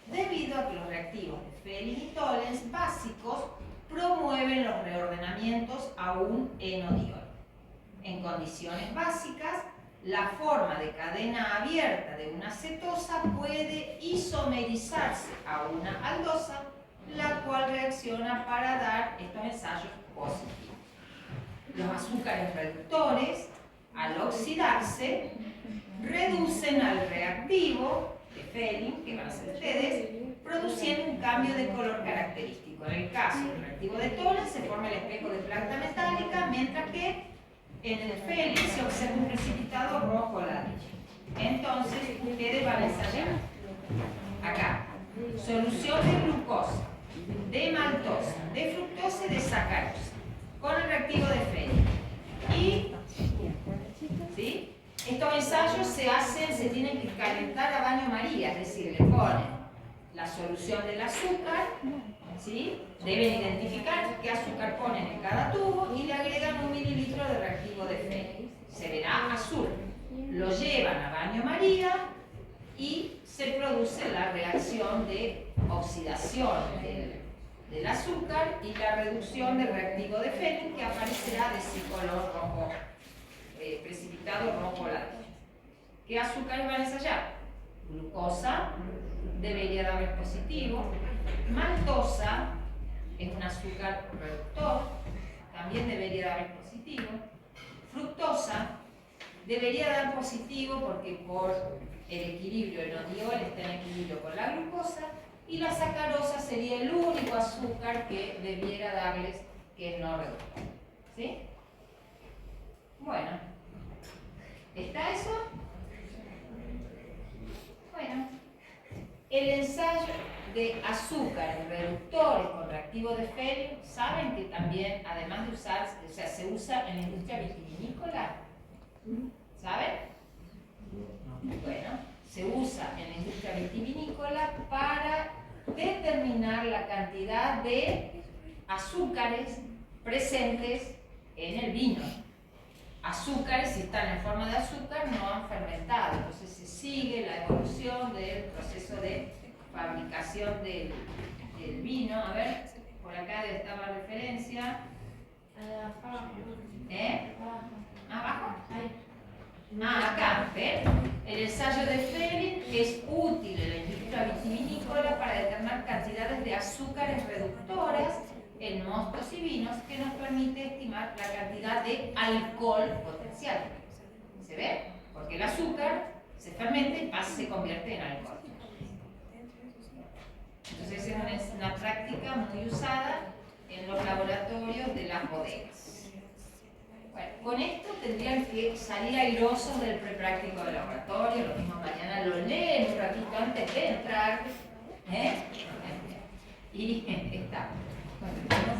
debido a que los reactivos de Fehling y Tollens básicos promueven los reordenamientos a un enodiol. En condiciones básicas, la forma de cadena abierta de una cetosa puede isomerizarse a una aldosa, la cual reacciona para dar estos ensayos positivos. Los azúcares reductores, al oxidarse, reducen al reactivo de Fehling, que van a ser ustedes, produciendo un cambio de color característico. En el caso del reactivo de Tollens se forma el espejo de plata metálica, mientras que en el Fehling se observa un precipitado rojo ladrillo. Entonces, ustedes van a ensayar acá solución de glucosa, de maltosa, de fructosa y de sacarosa con el reactivo de Fehling. Y ¿sí? Estos ensayos se tienen que calentar a baño María, es decir, le ponen la solución del azúcar, ¿sí? Deben identificar qué azúcar ponen en cada tubo y le agregan 1 mililitro de reactivo de Fehling. Se verá azul. Lo llevan a baño María y se produce la reacción de oxidación del azúcar y la reducción del reactivo de Fehling, que aparecerá de ese color rojo, precipitado rojo ladrillo. ¿Qué azúcares van a ensayar? Glucosa, debería dar positivo. Maltosa es un azúcar reductor, también debería dar positivo. Fructosa debería dar positivo porque por el equilibrio, el enodiol está en equilibrio con la glucosa, y la sacarosa sería el único azúcar que debiera darles que es no reductor. ¿Sí? Bueno, ¿está eso? Bueno, el ensayo de azúcares reductores con reactivo de Fehling, ¿saben que también, además de usar, se usa en la industria vitivinícola? ¿Saben? Bueno, se usa en la industria vitivinícola para determinar la cantidad de azúcares presentes en el vino. Azúcares, si están en forma de azúcar, no han fermentado. Entonces se sigue la evolución del proceso de fabricación del vino. A ver, por acá debe estar la referencia. ¿Abajo? Acá, ¿ven? El ensayo de Fehling es útil en la industria vitivinícola para determinar cantidades de azúcares reductoras en mostos y vinos, que nos permite estimar la cantidad de alcohol potencial. ¿Se ve? Porque el azúcar se fermenta y se convierte en alcohol. Entonces es una práctica muy usada en los laboratorios de las bodegas. Bueno, con esto tendrían que salir airosos del prepráctico de laboratorio. Lo mismo mañana lo leen un ratito antes de entrar. Y está. Bueno,